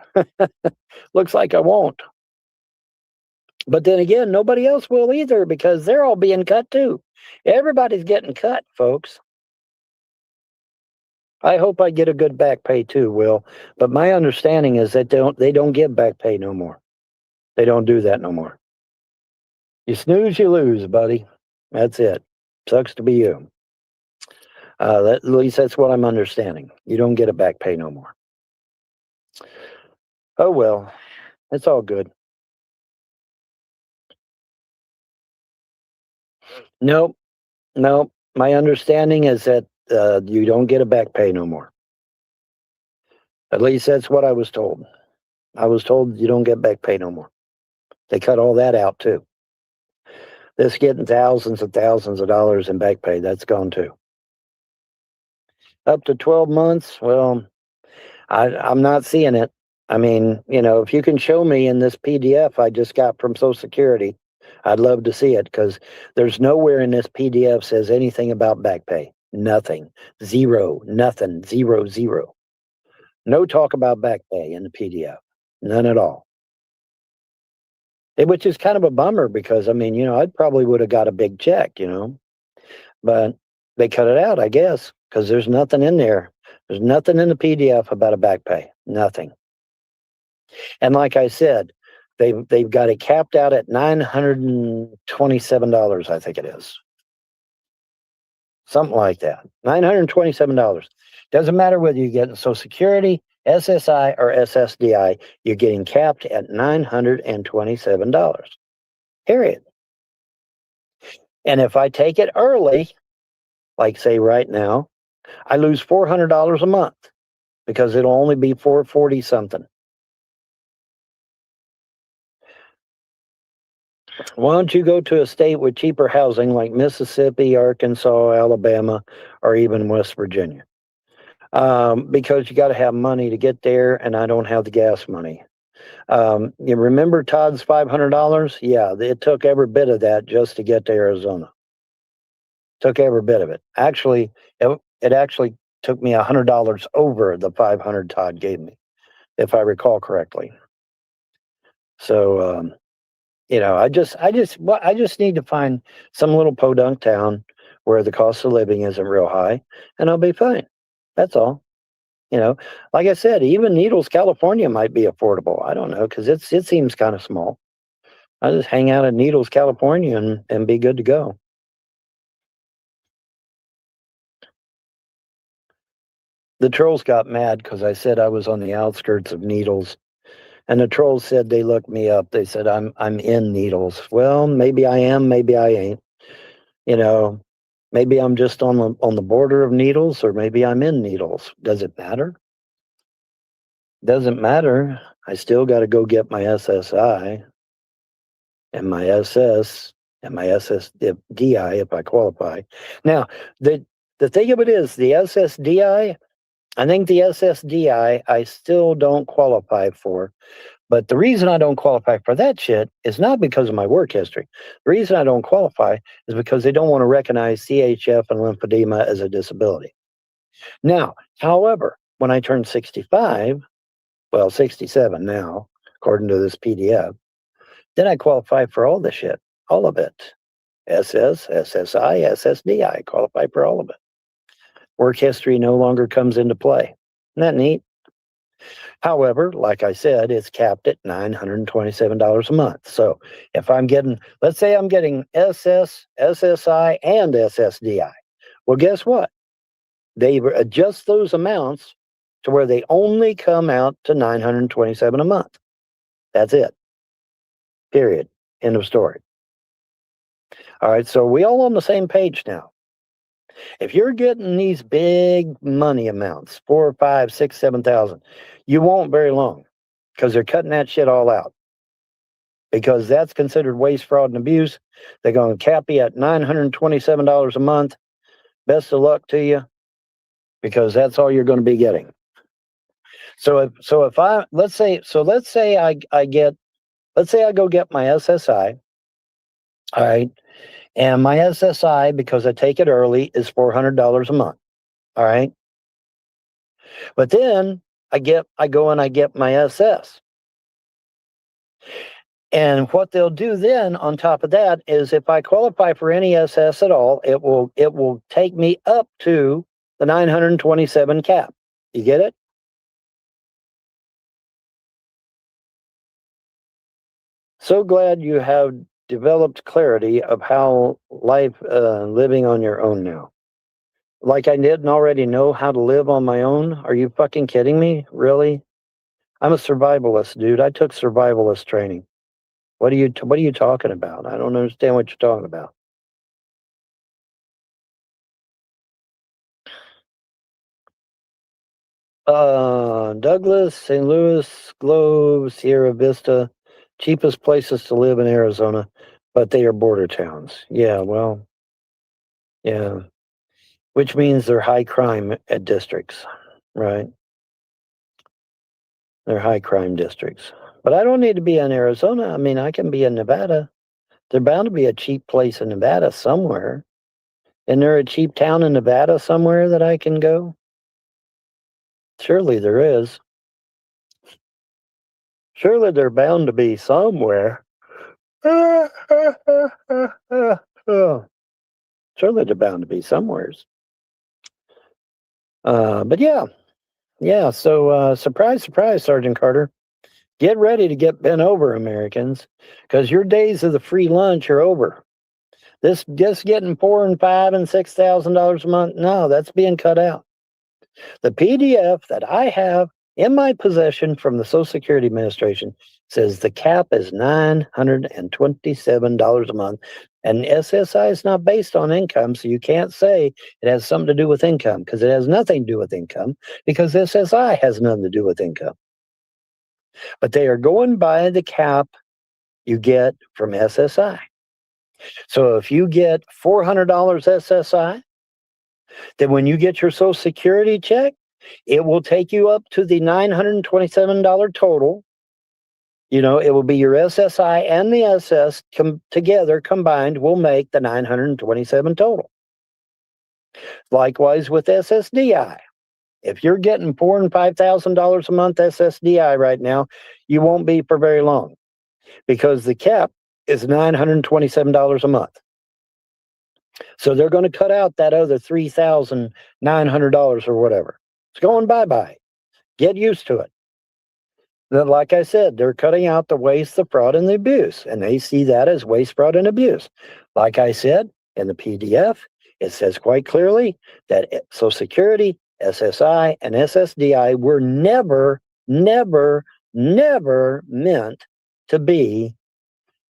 Looks like I won't. But then again, nobody else will either because they're all being cut too. Everybody's getting cut, folks. I hope I get a good back pay too, Will. But my understanding is that they don't give back pay no more. They don't do that no more. You snooze, you lose, buddy. That's it. Sucks to be you. At least that's what I'm understanding. You don't get a back pay no more. Oh well, it's all good. Nope. My understanding is that you don't get a back pay no more. At least that's what I was told. I was told you don't get back pay no more. They cut all that out too. This getting thousands and thousands of dollars in back pay, that's gone too. Up to 12 months, well, I'm not seeing it. I mean, if you can show me in this PDF I just got from Social Security, I'd love to see it because there's nowhere in this PDF says anything about back pay. Nothing. Zero. Nothing. Zero. Zero. No talk about back pay in the PDF. None at all. Which is kind of a bummer because, I mean, I probably would have got a big check, but they cut it out, I guess, because there's nothing in there. There's nothing in the PDF about a back pay. Nothing. And like I said, they've got it capped out at $927, I think it is. Something like that. $927. Doesn't matter whether you're getting Social Security, SSI, or SSDI, you're getting capped at $927. Period. And if I take it early, like say right now, I lose $400 a month because it'll only be $440 something. Why don't you go to a state with cheaper housing like Mississippi, Arkansas, Alabama, or even West Virginia? Because you got to have money to get there, and I don't have the gas money. You remember Todd's $500? Yeah, it took every bit of that just to get to Arizona. Took every bit of it. Actually, it actually took me $100 over the $500 Todd gave me, if I recall correctly. So, I just need to find some little podunk town where the cost of living isn't real high, and I'll be fine. That's all. Like I said, even Needles, California might be affordable. I don't know because it seems kind of small. I just hang out at Needles, California, and be good to go. The trolls got mad because I said I was on the outskirts of Needles. And the trolls said they looked me up. They said I'm in Needles. Well, maybe I am, maybe I ain't. Maybe I'm just on the border of Needles, or maybe I'm in Needles. Does it matter? Doesn't matter. I still got to go get my SSI and my SS and my SSDI if I qualify. Now, the thing of it is, the SSDI, I think the SSDI I still don't qualify for. But the reason I don't qualify for that shit is not because of my work history. The reason I don't qualify is because they don't want to recognize CHF and lymphedema as a disability. Now, however, when I turn 65, well, 67 now, according to this PDF, then I qualify for all the shit, all of it. SS, SSI, SSDI, I qualify for all of it. Work history no longer comes into play. Isn't that neat? However, like I said, it's capped at $927 a month. So if I'm getting, let's say I'm getting SS, SSI, and SSDI. Well, guess what? They adjust those amounts to where they only come out to $927 a month. That's it. Period. End of story. All right, so we all on the same page now. If you're getting these big money amounts, 4, 5, 6, 7,000, you won't very long because they're cutting that shit all out. Because that's considered waste, fraud, and abuse. They're going to cap you at $927 a month. Best of luck to you, because that's all you're going to be getting. So if I let's say I go get my SSI, all right, and my SSI, because I take it early, is $400 a month, all right. But then I go and I get my SS. And what they'll do then on top of that is, if I qualify for any SS at all, it will take me up to the 927 cap. You get it? So glad you have developed clarity of how life living on your own now. Like I didn't already know how to live on my own? Are you fucking kidding me? Really? I'm a survivalist, dude. I took survivalist training. What are you talking about? I don't understand what you're talking about. Douglas, St. Louis, Globe, Sierra Vista, cheapest places to live in Arizona, but they are border towns. Yeah, well, yeah, which means they're high crime districts, right? They're high crime districts. But I don't need to be in Arizona. I mean, I can be in Nevada. There's bound to be a cheap place in Nevada somewhere. Isn't there a cheap town in Nevada somewhere that I can go? Surely there is. Surely they're bound to be somewhere. Surely they're bound to be somewheres. But yeah. So surprise, surprise, Sergeant Carter. Get ready to get bent over, Americans, because your days of the free lunch are over. This just getting $4,000 and $5,000 and $6,000 a month. No, that's being cut out. The PDF that I have in my possession from the Social Security Administration says the cap is $927 a month. And SSI is not based on income, so you can't say it has something to do with income, because it has nothing to do with income, because SSI has nothing to do with income. But they are going by the cap you get from SSI. So if you get $400 SSI, then when you get your Social Security check, it will take you up to the $927 total. You know, it will be your SSI and the SS together combined will make the 927 total. Likewise with SSDI. If you're getting $4,000 and $5,000 a month SSDI right now, you won't be for very long, because the cap is $927 a month. So they're going to cut out that other $3,900 or whatever. It's going bye-bye. Get used to it. Then, like I said, they're cutting out the waste, the fraud, and the abuse, and they see that as waste, fraud, and abuse. Like I said, in the PDF, it says quite clearly that Social Security, SSI, and SSDI were never meant to be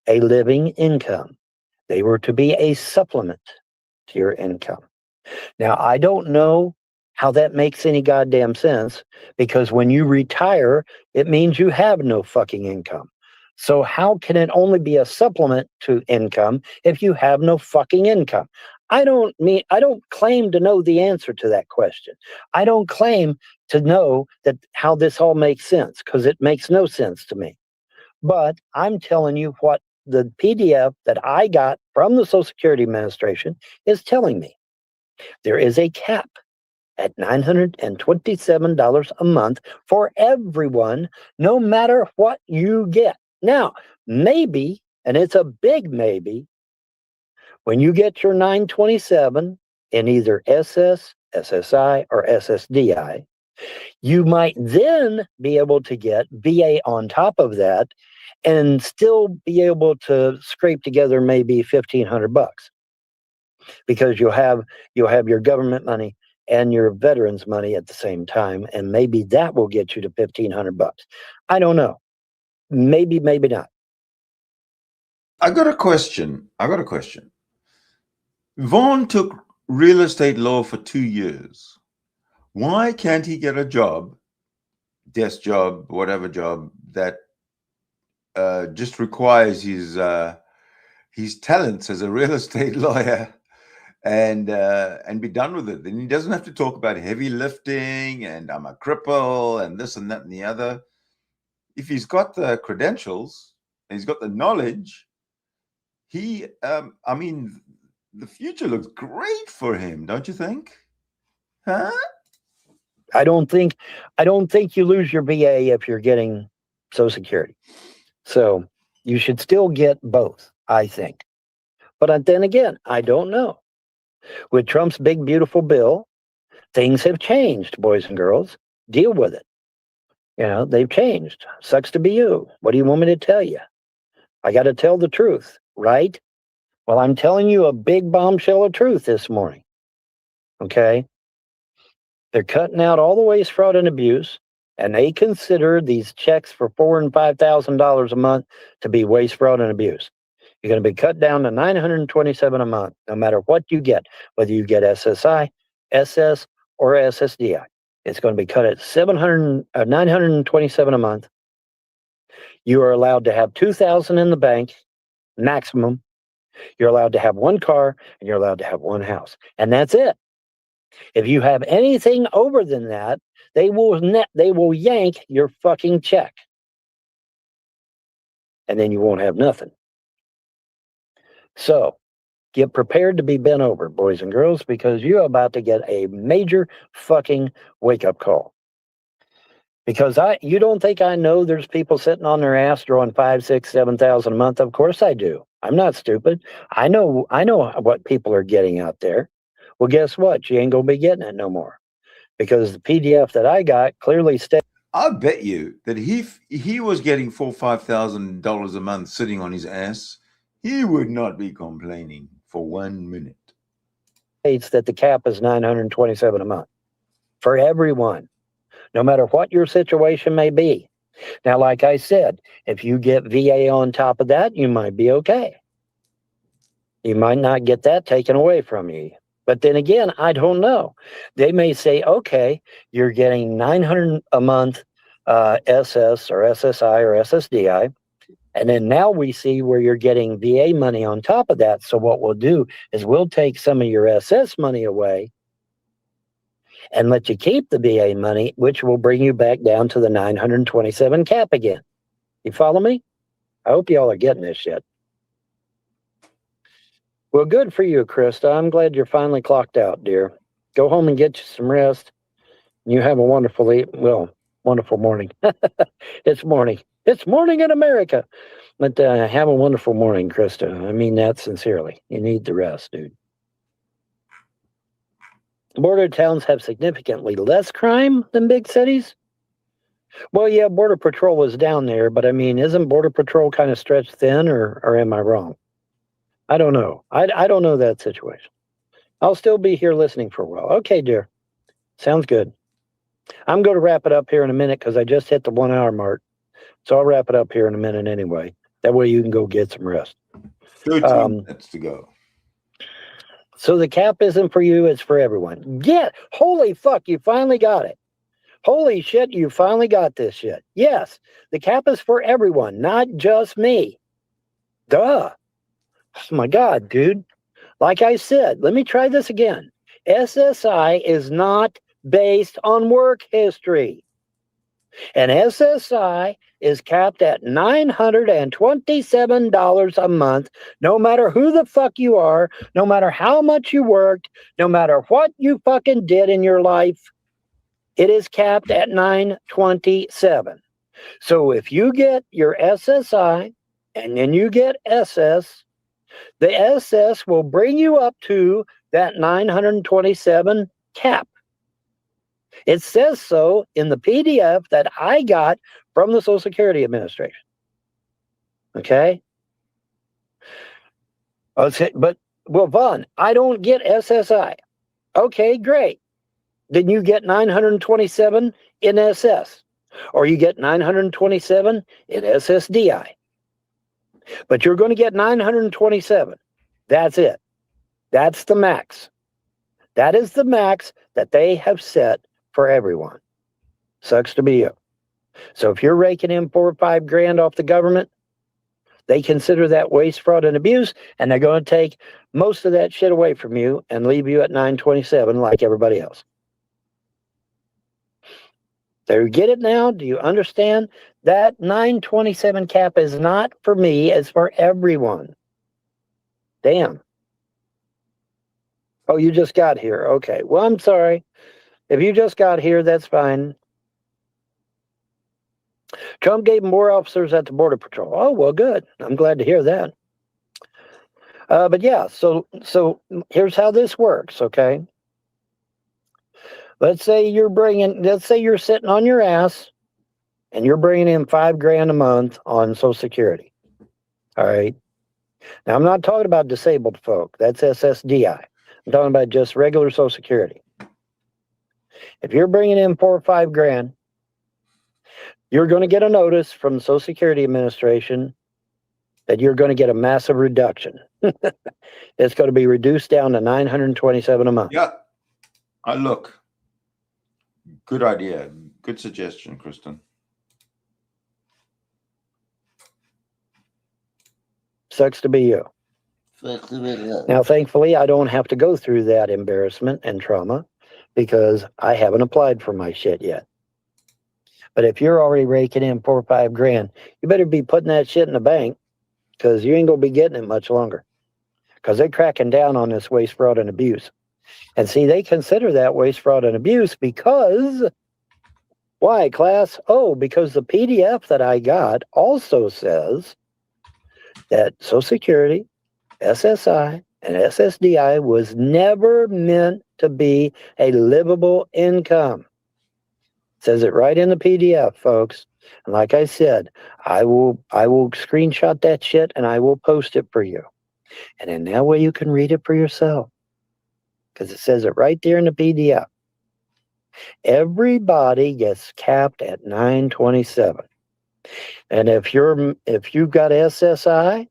a living income. They were to be a supplement to your income. Now, I don't know how that makes any goddamn sense, because when you retire, it means you have no fucking income. So how can it only be a supplement to income if you have no fucking income? I don't claim to know the answer to that question. I don't claim to know that how this all makes sense, because it makes no sense to me. But I'm telling you what the PDF that I got from the Social Security Administration is telling me. There is a cap at $927 a month for everyone, no matter what you get. Now, maybe, and it's a big maybe, when you get your 927 in either SS, SSI, or SSDI, you might then be able to get VA on top of that and still be able to scrape together maybe $1,500, because you'll have your government money and your veterans money at the same time, and maybe that will get you to $1,500. I don't know. Maybe not. I got a question. Vaughn took real estate law for 2 years. Why can't he get a job, desk job, whatever job, that just requires his talents as a real estate lawyer, and be done with it? Then he doesn't have to talk about heavy lifting and I'm a cripple and this and that and the other. If he's got the credentials and he's got the knowledge, I mean, the future looks great for him, don't you think? Huh? I don't think you lose your VA if you're getting Social Security. So you should still get both, I think. But then again, I don't know. With Trump's big, beautiful bill, things have changed, boys and girls. Deal with it. You know, they've changed. Sucks to be you. What do you want me to tell you? I got to tell the truth, right? Well, I'm telling you a big bombshell of truth this morning. Okay? They're cutting out all the waste, fraud, and abuse, and they consider these checks for $4,000 and $5,000 a month to be waste, fraud, and abuse. You're going to be cut down to $927 a month, no matter what you get, whether you get SSI, SS, or SSDI. It's going to be cut at $927 a month. You are allowed to have $2,000 in the bank, maximum. You're allowed to have one car, and you're allowed to have one house, and that's it. If you have anything over than that, they will yank your fucking check, and then you won't have nothing. So get prepared to be bent over, boys and girls, because you're about to get a major fucking wake-up call. Because you don't think I know there's people sitting on their ass drawing $5,000, $6,000, $7,000 a month? Of course I do. I'm not stupid. I know what people are getting out there. Well, guess what? You ain't gonna be getting it no more, because the PDF that I got clearly states. I bet you that if he was getting $4,000 or $5,000 a month sitting on his ass, he would not be complaining for 1 minute. States that the cap is $927 a month for everyone, no matter what your situation may be. Now, like I said, if you get VA on top of that, you might be okay. You might not get that taken away from you. But then again, I don't know. They may say, okay, you're getting $900 a month SS or SSI or SSDI. And then now we see where you're getting VA money on top of that. So what we'll do is we'll take some of your SS money away and let you keep the VA money, which will bring you back down to the 927 cap again. You follow me? I hope y'all are getting this shit. Well, good for you, Krista. I'm glad you're finally clocked out, dear. Go home and get you some rest. You have a wonderful morning. It's morning. It's morning in America. But have a wonderful morning, Krista. I mean that sincerely. You need the rest, dude. Border towns have significantly less crime than big cities. Well, yeah, Border Patrol was down there, but I mean, isn't Border Patrol kind of stretched thin, or am I wrong? I don't know. I don't know that situation. I'll still be here listening for a while. Okay, dear. Sounds good. I'm going to wrap it up here in a minute because I just hit the 1 hour mark. So I'll wrap it up here in a minute anyway. That way you can go get some rest. 13 minutes to go. So the cap isn't for you, it's for everyone. Holy fuck, you finally got it. Holy shit, you finally got this shit. Yes, the cap is for everyone, not just me. Duh. Oh my God, dude. Like I said, let me try this again. SSI is not based on work history. And SSI is capped at $927 a month, no matter who the fuck you are, no matter how much you worked, no matter what you fucking did in your life. It is capped at $927. So if you get your SSI and then you get SS, the SS will bring you up to that 927 cap. It says so in the PDF that I got from the Social Security Administration. Okay? But, Vaughn, I don't get SSI. Okay, great. Then you get 927 in SS, or you get 927 in SSDI. But you're going to get 927. That's it. That's the max. That is the max that they have set for everyone. Sucks to be you. So if you're raking in 4 or 5 grand off the government, they consider that waste, fraud, and abuse, and they're going to take most of that shit away from you and leave you at 927 like everybody else. Do you get it now? Do you understand? That 927 cap is not for me, it's for everyone. Damn. Oh, you just got here. Okay. Well, I'm sorry. If you just got here, that's fine. Trump gave more officers at the Border Patrol. Oh, well, good. I'm glad to hear that. But yeah, so here's how this works, okay? Let's say you're sitting on your ass and you're bringing in 5 grand a month on Social Security. All right. Now, I'm not talking about disabled folk. That's SSDI. I'm talking about just regular Social Security. If you're bringing in 4 or 5 grand, you're going to get a notice from the Social Security Administration that you're going to get a massive reduction. It's going to be reduced down to 927 a month. Yeah. Look. Good idea. Good suggestion, Kristen. Sucks to be you. Now, thankfully, I don't have to go through that embarrassment and trauma because I haven't applied for my shit yet. But if you're already raking in 4 or 5 grand, you better be putting that shit in the bank because you ain't going to be getting it much longer. Because they're cracking down on this waste, fraud, and abuse. And see, they consider that waste, fraud, and abuse because... Why, class? Oh, because the PDF that I got also says that Social Security, SSI, and SSDI was never meant to be a livable income. It says it right in the PDF, folks. And like I said, I will screenshot that shit and I will post it for you. And in that way you can read it for yourself. Because it says it right there in the PDF. Everybody gets capped at 927. And if you've got SSI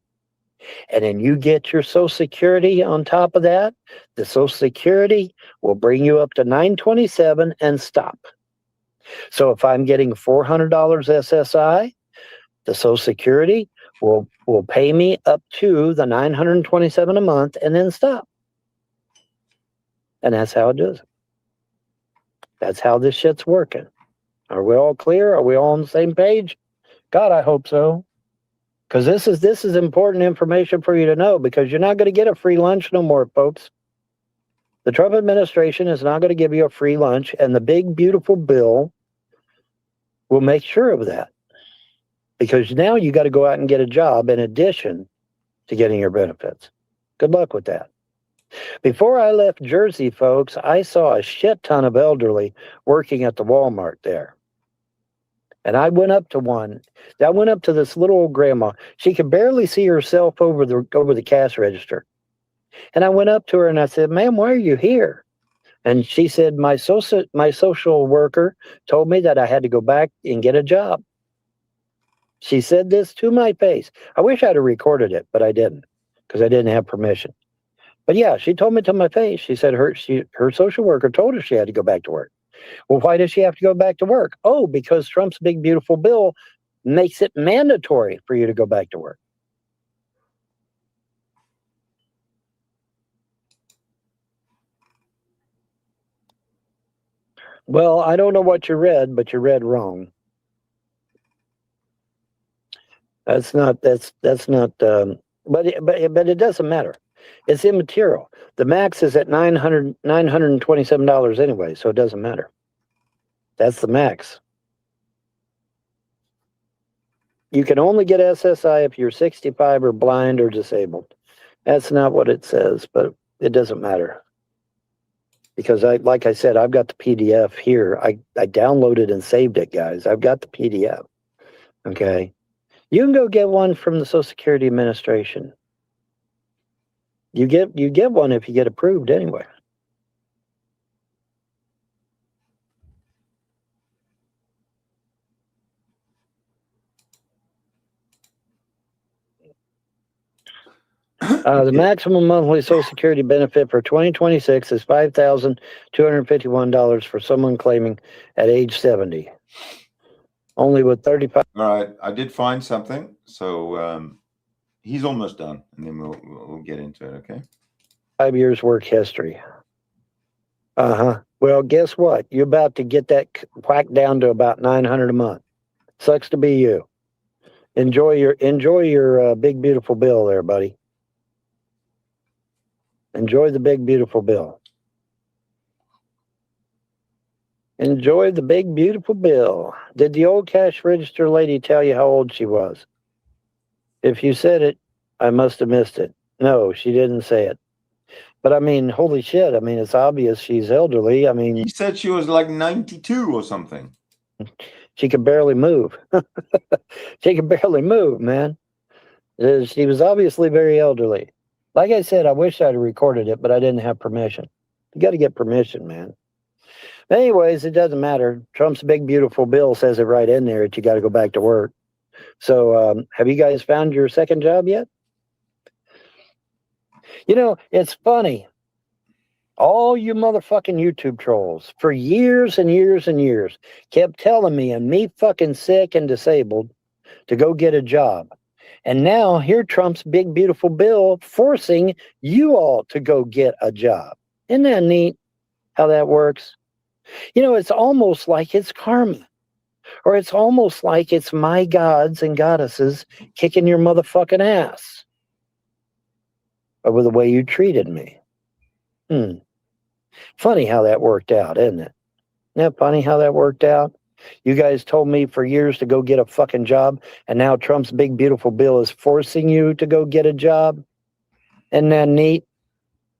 and then you get your Social Security on top of that, the Social Security will bring you up to 927 and stop. So if I'm getting $400 SSI, the Social Security will pay me up to the 927 a month and then stop. And that's how it does it. That's how this shit's working. Are we all clear? Are we all on the same page? God, I hope so. Because this is important information for you to know, because you're not going to get a free lunch no more, folks. The Trump administration is not going to give you a free lunch, and the big, beautiful bill will make sure of that. Because now you got to go out and get a job in addition to getting your benefits. Good luck with that. Before I left Jersey, folks, I saw a shit ton of elderly working at the Walmart there. And I went up to one. I went up to this little old grandma. She could barely see herself over the cash register. And I went up to her and I said, "Ma'am, why are you here?" And she said, my social worker told me that I had to go back and get a job. She said this to my face. I wish I'd have recorded it, but I didn't because I didn't have permission. But yeah, she told me to my face. She said her social worker told her she had to go back to work. Well, why does she have to go back to work? Oh, because Trump's big, beautiful bill makes it mandatory for you to go back to work. Well, I don't know what you read, but you read wrong. But it doesn't matter. It's immaterial. The max is at $927 anyway, so it doesn't matter. That's the max. You can only get SSI if you're 65 or blind or disabled. That's not what it says, but it doesn't matter. Because like I said, I've got the PDF here. I downloaded and saved it, guys. I've got the PDF. Okay. You can go get one from the Social Security Administration. You get one if you get approved anyway. The maximum monthly Social Security benefit for 2026 is $5,251 for someone claiming at age 70. Only with 35. All right, I did find something. So he's almost done, and then we'll get into it. Okay. 5 years work history. Well, guess what? You're about to get that whacked down to about $900 a month. Sucks to be you. Enjoy your big beautiful bill there, buddy. Enjoy the big beautiful bill. Enjoy the big beautiful bill. Did the old cash register lady tell you how old she was? If you said it, I must have missed it. No, she didn't say it. But I mean, holy shit. I mean, it's obvious she's elderly. I mean, He said she was like 92 or something. she could barely move. She could barely move, man. She was obviously very elderly. Like I said, I wish I'd have recorded it, but I didn't have permission. You got to get permission, man. Anyways, it doesn't matter. Trump's big, beautiful bill says it right in there that you got to go back to work. So have you guys found your second job yet? You know, it's funny. All you motherfucking YouTube trolls for years and years and years kept telling me and me fucking sick and disabled to go get a job. And now here Trump's big, beautiful bill forcing you all to go get a job. Isn't that neat how that works? You know, it's almost like it's karma. Or it's almost like it's my gods and goddesses kicking your motherfucking ass over the way you treated me. Funny how that worked out, isn't it? Isn't that funny how that worked out? You guys told me for years to go get a fucking job, and now Trump's big, beautiful bill is forcing you to go get a job. Isn't that neat?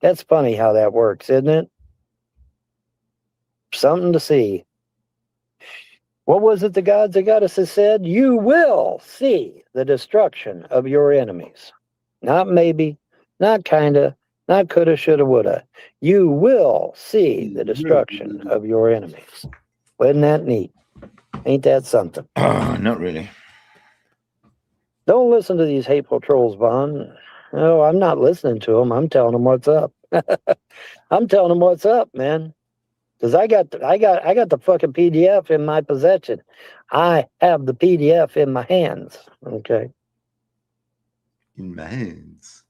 That's funny how that works, isn't it? Something to see. What was it the gods and goddesses said? You will see the destruction of your enemies. Not maybe, not kinda, not coulda, shoulda, woulda. You will see the destruction of your enemies. Wasn't that neat? Ain't that something? Not really. Don't listen to these hateful trolls, Vaughn. No, I'm not listening to them. I'm telling them what's up. I'm telling them what's up, man. Because I got the fucking PDF in my possession. I have the PDF in my hands. Okay. In my hands.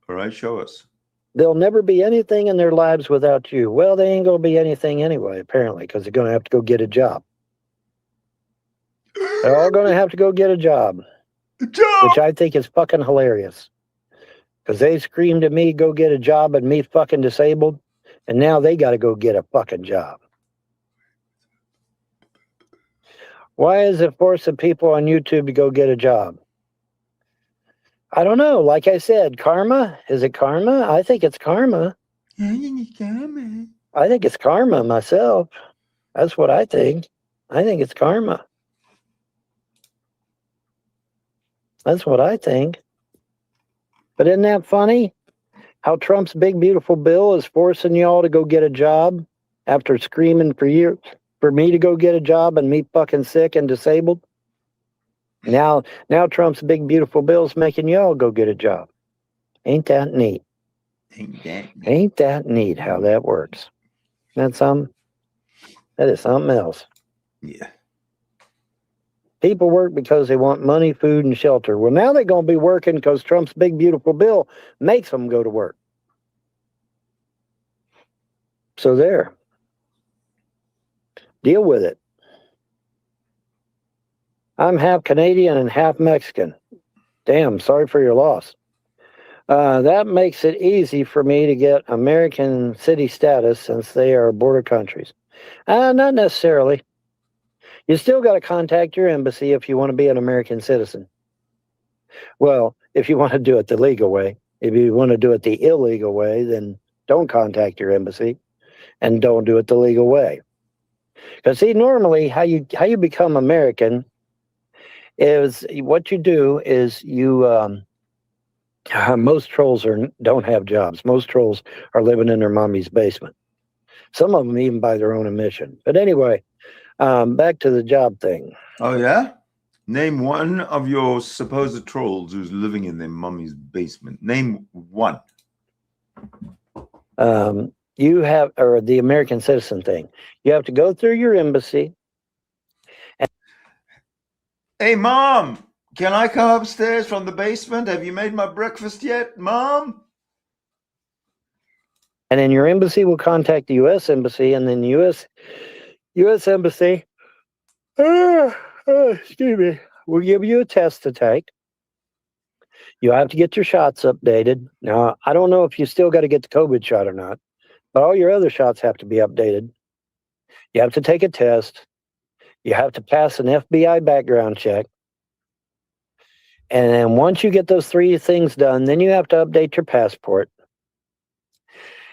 All right, show us. There'll never be anything in their lives without you. Well, they ain't gonna be anything anyway, apparently, because they're gonna have to go get a job. They're all gonna have to go get a job. Which I think is fucking hilarious. Because they screamed at me, go get a job, and me fucking disabled. And now they got to go get a fucking job. Why is it forcing people on YouTube to go get a job? I don't know. Like I said, karma. Is it karma? I think it's karma. I think it's karma myself. That's what I think. I think it's karma. That's what I think. But isn't that funny? How Trump's big, beautiful bill is forcing y'all to go get a job after screaming for years for me to go get a job and me fucking sick and disabled. Now Trump's big, beautiful bill is making y'all go get a job. Ain't that neat? Ain't that neat how that works? That's something. That is something else. Yeah. People work because they want money, food, and shelter. Well, now they're going to be working because Trump's big, beautiful bill makes them go to work. So there. Deal with it. I'm half Canadian and half Mexican. Damn, sorry for your loss. That makes it easy for me to get American city status since they are border countries. Not necessarily. You still got to contact your embassy if you want to be an American citizen. Well, if you want to do it the legal way. If you want to do it the illegal way, then don't contact your embassy and don't do it the legal way. Because see, normally how you become American is what you do is you most trolls don't have jobs. Most trolls are living in their mommy's basement. Some of them even by their own admission. But anyway, back to the job thing. Oh, yeah? Name one of your supposed trolls who's living in their mummy's basement. Name one. You have, or the American citizen thing. You have to go through your embassy. Hey, Mom, can I come upstairs from the basement? Have you made my breakfast yet, Mom? And then your embassy will contact the U.S. Embassy, and then the U.S. Embassy, excuse me, will give you a test to take. You have to get your shots updated. Now, I don't know if you still got to get the COVID shot or not, but all your other shots have to be updated. You have to take a test. You have to pass an FBI background check. And then once you get those 3 things done, then you have to update your passport.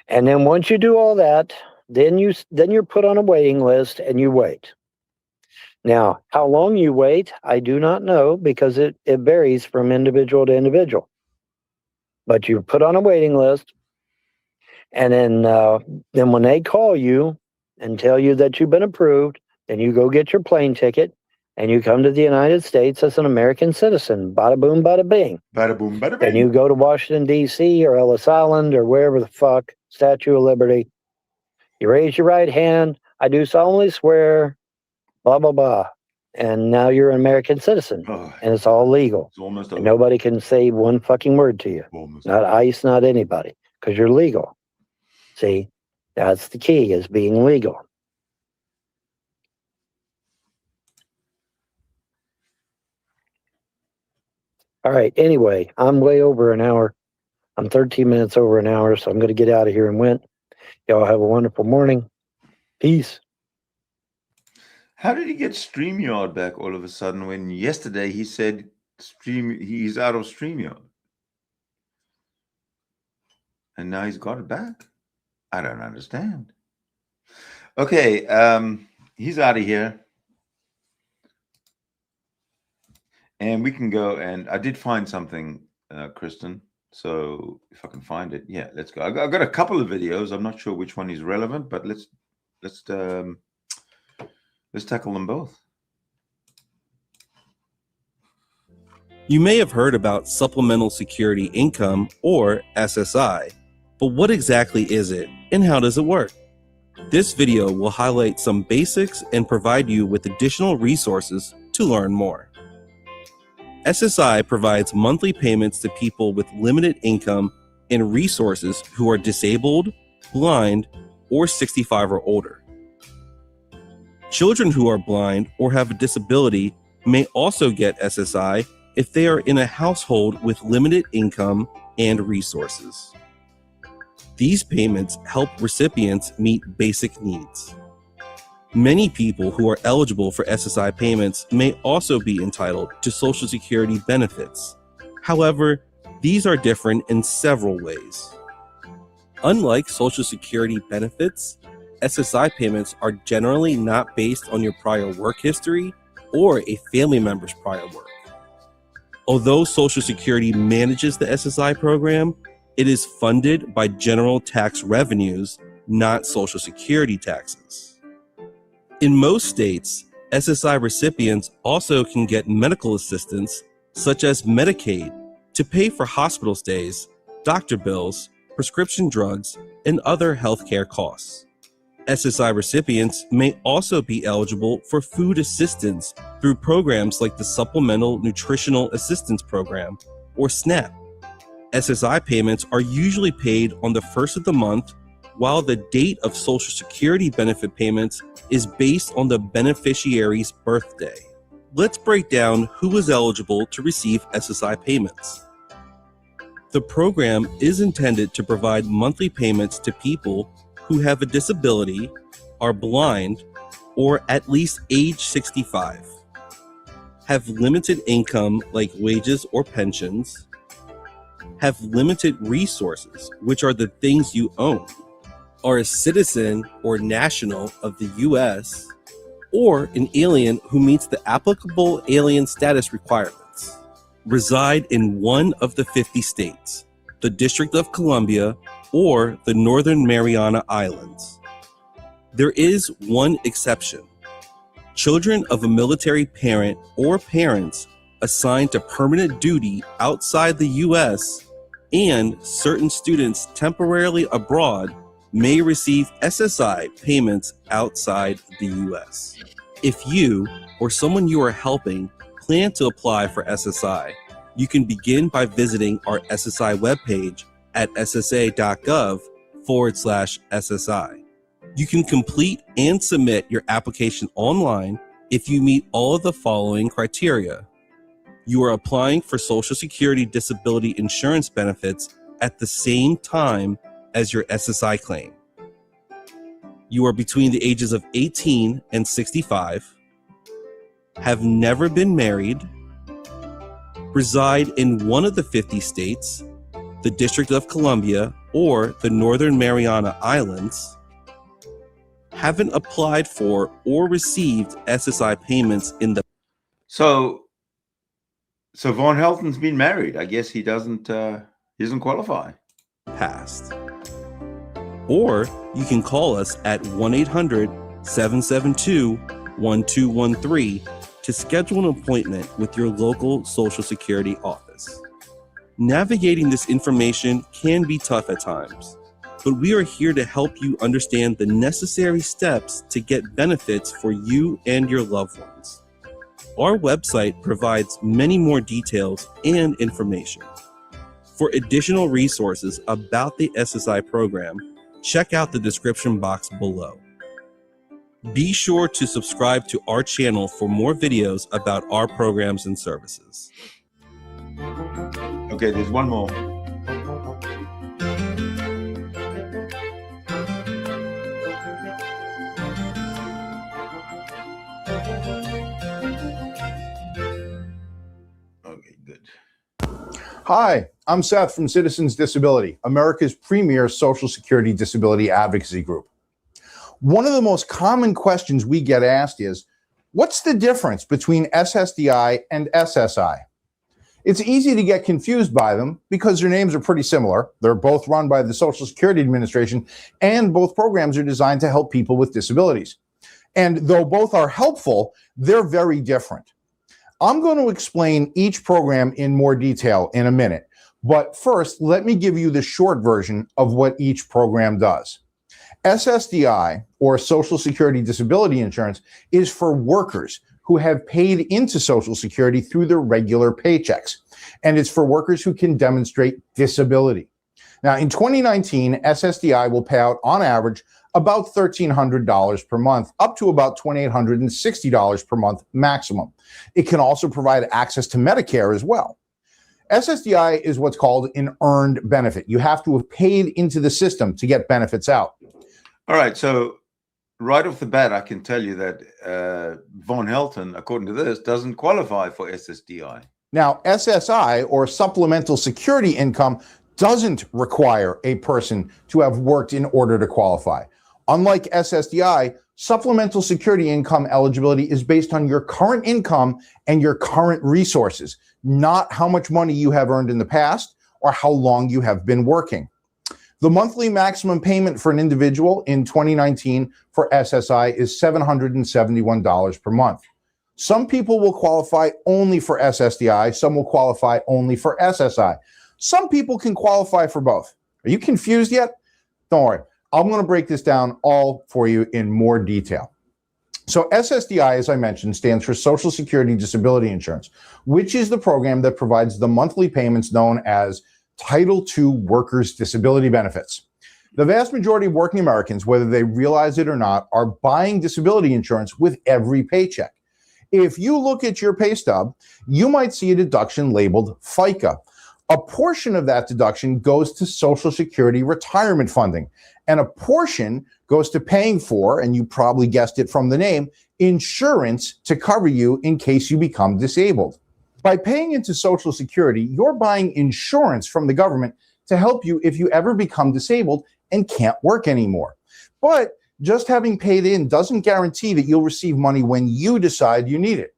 And then once you do all that, then you're put on a waiting list and you wait. Now, how long you wait, I do not know, because it varies from individual to individual. But you're put on a waiting list, and then when they call you and tell you that you've been approved, then you go get your plane ticket and you come to the United States as an American citizen. Bada boom, bada bing. Bada boom, bada bing. And you go to Washington, D.C. or Ellis Island or wherever the fuck, Statue of Liberty. You raise your right hand. I do solemnly swear, blah, blah, blah. And now you're an American citizen. Oh, and it's all legal. it's almost And over. nobody can say one fucking word to you. Almost Not over. ICE, not anybody, because you're legal. See, that's the key, is being legal. All right, anyway, I'm way over an hour. I'm 13 minutes over an hour, so I'm going to get out of here and went. Y'all have a wonderful morning. Peace. How did he get StreamYard back all of a sudden when yesterday he said he's out of StreamYard? And now he's got it back? I don't understand. Okay, he's out of here. And we can go, and I did find something, Kristen. So if I can find it, yeah, let's go. I've got a couple of videos. I'm not sure which one is relevant, but let's tackle them both. You may have heard about Supplemental Security Income, or SSI, but what exactly is it and how does it work? This video will highlight some basics and provide you with additional resources to learn more. SSI provides monthly payments to people with limited income and resources who are disabled, blind, or 65 or older. Children who are blind or have a disability may also get SSI if they are in a household with limited income and resources. These payments help recipients meet basic needs. Many people who are eligible for SSI payments may also be entitled to Social Security benefits. However, these are different in several ways. Unlike Social Security benefits, SSI payments are generally not based on your prior work history or a family member's prior work. Although Social Security manages the SSI program, it is funded by general tax revenues, not Social Security taxes. In most states, SSI recipients also can get medical assistance, such as Medicaid, to pay for hospital stays, doctor bills, prescription drugs, and other healthcare costs. SSI recipients may also be eligible for food assistance through programs like the Supplemental Nutritional Assistance Program, or SNAP. SSI payments are usually paid on the first of the month, while the date of Social Security benefit payments is based on the beneficiary's birthday. Let's break down who is eligible to receive SSI payments. The program is intended to provide monthly payments to people who have a disability, are blind, or at least age 65, have limited income like wages or pensions, have limited resources, which are the things you own, are a citizen or national of the U.S., or an alien who meets the applicable alien status requirements, reside in one of the 50 states, the District of Columbia, or the Northern Mariana Islands. There is one exception. Children of a military parent or parents assigned to permanent duty outside the U.S. and certain students temporarily abroad may receive SSI payments outside the U.S. If you or someone you are helping plan to apply for SSI, you can begin by visiting our SSI webpage at ssa.gov/SSI. You can complete and submit your application online if you meet all of the following criteria. You are applying for Social Security disability insurance benefits at the same time as your SSI claim. You are between the ages of 18 and 65, have never been married, reside in one of the 50 states, the District of Columbia, or the Northern Mariana Islands, haven't applied for or received SSI payments in the So Von Helton's been married. I guess he doesn't qualify. past. Or you can call us at 1-800-772-1213 to schedule an appointment with your local Social Security office. Navigating this information can be tough at times, but we are here to help you understand the necessary steps to get benefits for you and your loved ones. Our website provides many more details and information. For additional resources about the SSI program, check out the description box below. Be sure to subscribe to our channel for more videos about our programs and services. Okay, there's one more. Okay, good. Hi, I'm Seth from Citizens Disability, America's premier Social Security disability advocacy group. One of the most common questions we get asked is, what's the difference between SSDI and SSI? It's easy to get confused by them because their names are pretty similar. They're both run by the Social Security Administration, and both programs are designed to help people with disabilities. And though both are helpful, they're very different. I'm going to explain each program in more detail in a minute, but first, let me give you the short version of what each program does. SSDI, or Social Security Disability Insurance, is for workers who have paid into Social Security through their regular paychecks, and it's for workers who can demonstrate disability. Now, in 2019, SSDI will pay out, on average, about $1,300 per month, up to about $2,860 per month maximum. It can also provide access to Medicare as well. SSDI is what's called an earned benefit. You have to have paid into the system to get benefits out. All right, so right off the bat, I can tell you that Von Helton, according to this, doesn't qualify for SSDI. Now, SSI, or Supplemental Security Income, doesn't require a person to have worked in order to qualify. Unlike SSDI, Supplemental Security Income eligibility is based on your current income and your current resources, not how much money you have earned in the past or how long you have been working. The monthly maximum payment for an individual in 2019 for SSI is $771 per month. Some people will qualify only for SSDI, some will qualify only for SSI. Some people can qualify for both. Are you confused yet? Don't worry. I'm going to break this down all for you in more detail. So SSDI, as I mentioned, stands for Social Security Disability Insurance, which is the program that provides the monthly payments known as Title II Workers' Disability Benefits. The vast majority of working Americans, whether they realize it or not, are buying disability insurance with every paycheck. If you look at your pay stub, you might see a deduction labeled FICA. A portion of that deduction goes to Social Security retirement funding, and a portion goes to paying for, and you probably guessed it from the name, insurance to cover you in case you become disabled. By paying into Social Security, you're buying insurance from the government to help you if you ever become disabled and can't work anymore. But just having paid in doesn't guarantee that you'll receive money when you decide you need it.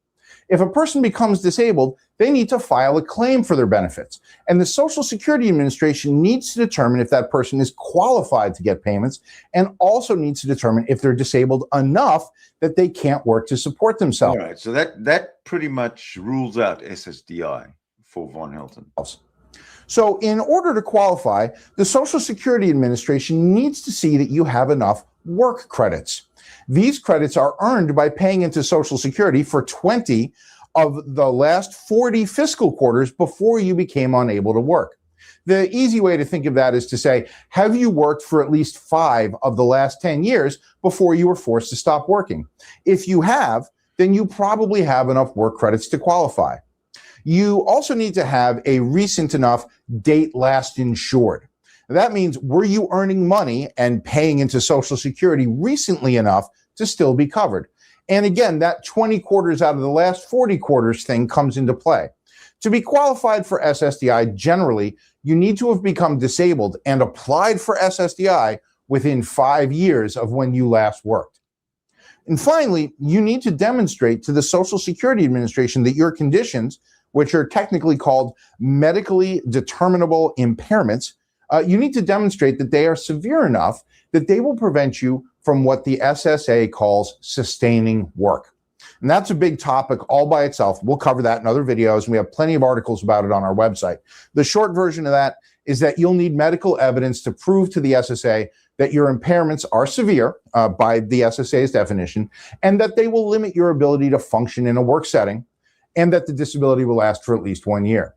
If a person becomes disabled, they need to file a claim for their benefits. And the Social Security Administration needs to determine if that person is qualified to get payments, and also needs to determine if they're disabled enough that they can't work to support themselves. All right, so that pretty much rules out SSDI for Von Helton. So in order to qualify, the Social Security Administration needs to see that you have enough work credits. These credits are earned by paying into Social Security for 20 of the last 40 fiscal quarters before you became unable to work. The easy way to think of that is to say, have you worked for at least 5 of the last 10 years before you were forced to stop working? If you have, then you probably have enough work credits to qualify. You also need to have a recent enough date last insured. That means, were you earning money and paying into Social Security recently enough to still be covered? And again, that 20 quarters out of the last 40 quarters thing comes into play. To be qualified for SSDI, generally, you need to have become disabled and applied for SSDI within 5 years of when you last worked. And finally, you need to demonstrate to the Social Security Administration that your conditions, which are technically called medically determinable impairments, you need to demonstrate that they are severe enough that they will prevent you from what the SSA calls sustaining work. And that's a big topic all by itself. We'll cover that in other videos, and we have plenty of articles about it on our website. The short version of that is that you'll need medical evidence to prove to the SSA that your impairments are severe by the SSA's definition, and that they will limit your ability to function in a work setting, and that the disability will last for at least 1 year.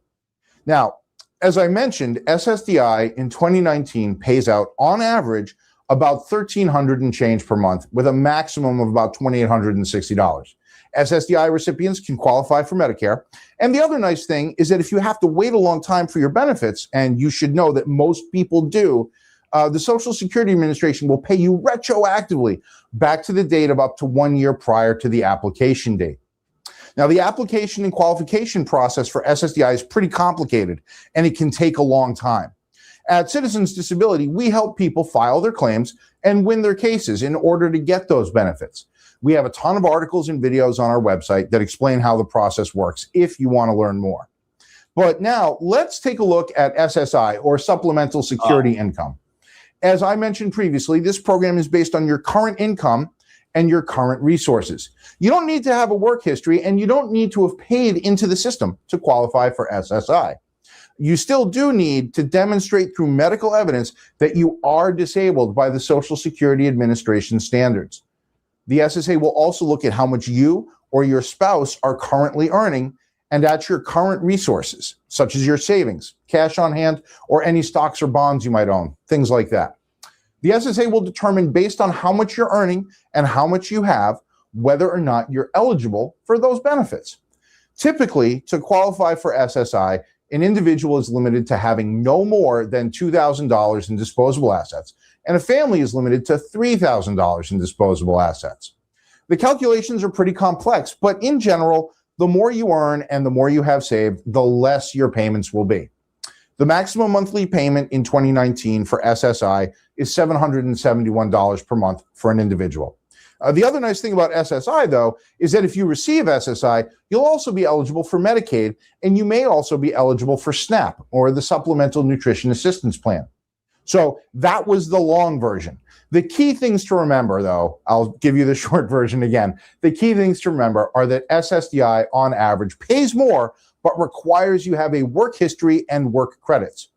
Now, as I mentioned, SSDI in 2019 pays out on average about $1,300 and change per month, with a maximum of about $2,860. SSDI recipients can qualify for Medicare. And the other nice thing is that if you have to wait a long time for your benefits, and you should know that most people do, the Social Security Administration will pay you retroactively back to the date of up to 1 year prior to the application date. Now, the application and qualification process for SSDI is pretty complicated, and it can take a long time. At Citizens Disability, we help people file their claims and win their cases in order to get those benefits. We have a ton of articles and videos on our website that explain how the process works if you want to learn more. But now let's take a look at SSI, or Supplemental Security Income. As I mentioned previously, this program is based on your current income and your current resources. You don't need to have a work history, and you don't need to have paid into the system to qualify for SSI. You still do need to demonstrate through medical evidence that you are disabled by the Social Security Administration standards. The SSA will also look at how much you or your spouse are currently earning, and at your current resources, such as your savings, cash on hand, or any stocks or bonds you might own, things like that. The SSA will determine, based on how much you're earning and how much you have, whether or not you're eligible for those benefits. Typically, to qualify for SSI, an individual is limited to having no more than $2,000 in disposable assets, and a family is limited to $3,000 in disposable assets. The calculations are pretty complex, but in general, the more you earn and the more you have saved, the less your payments will be. The maximum monthly payment in 2019 for SSI is $771 per month for an individual. The other nice thing about SSI, though, is that if you receive SSI, you'll also be eligible for Medicaid, and you may also be eligible for SNAP, or the Supplemental Nutrition Assistance Plan. So that was the long version. The key things to remember, though, I'll give you the short version again. The key things to remember are that SSDI, on average, pays more, but requires you have a work history and work credits.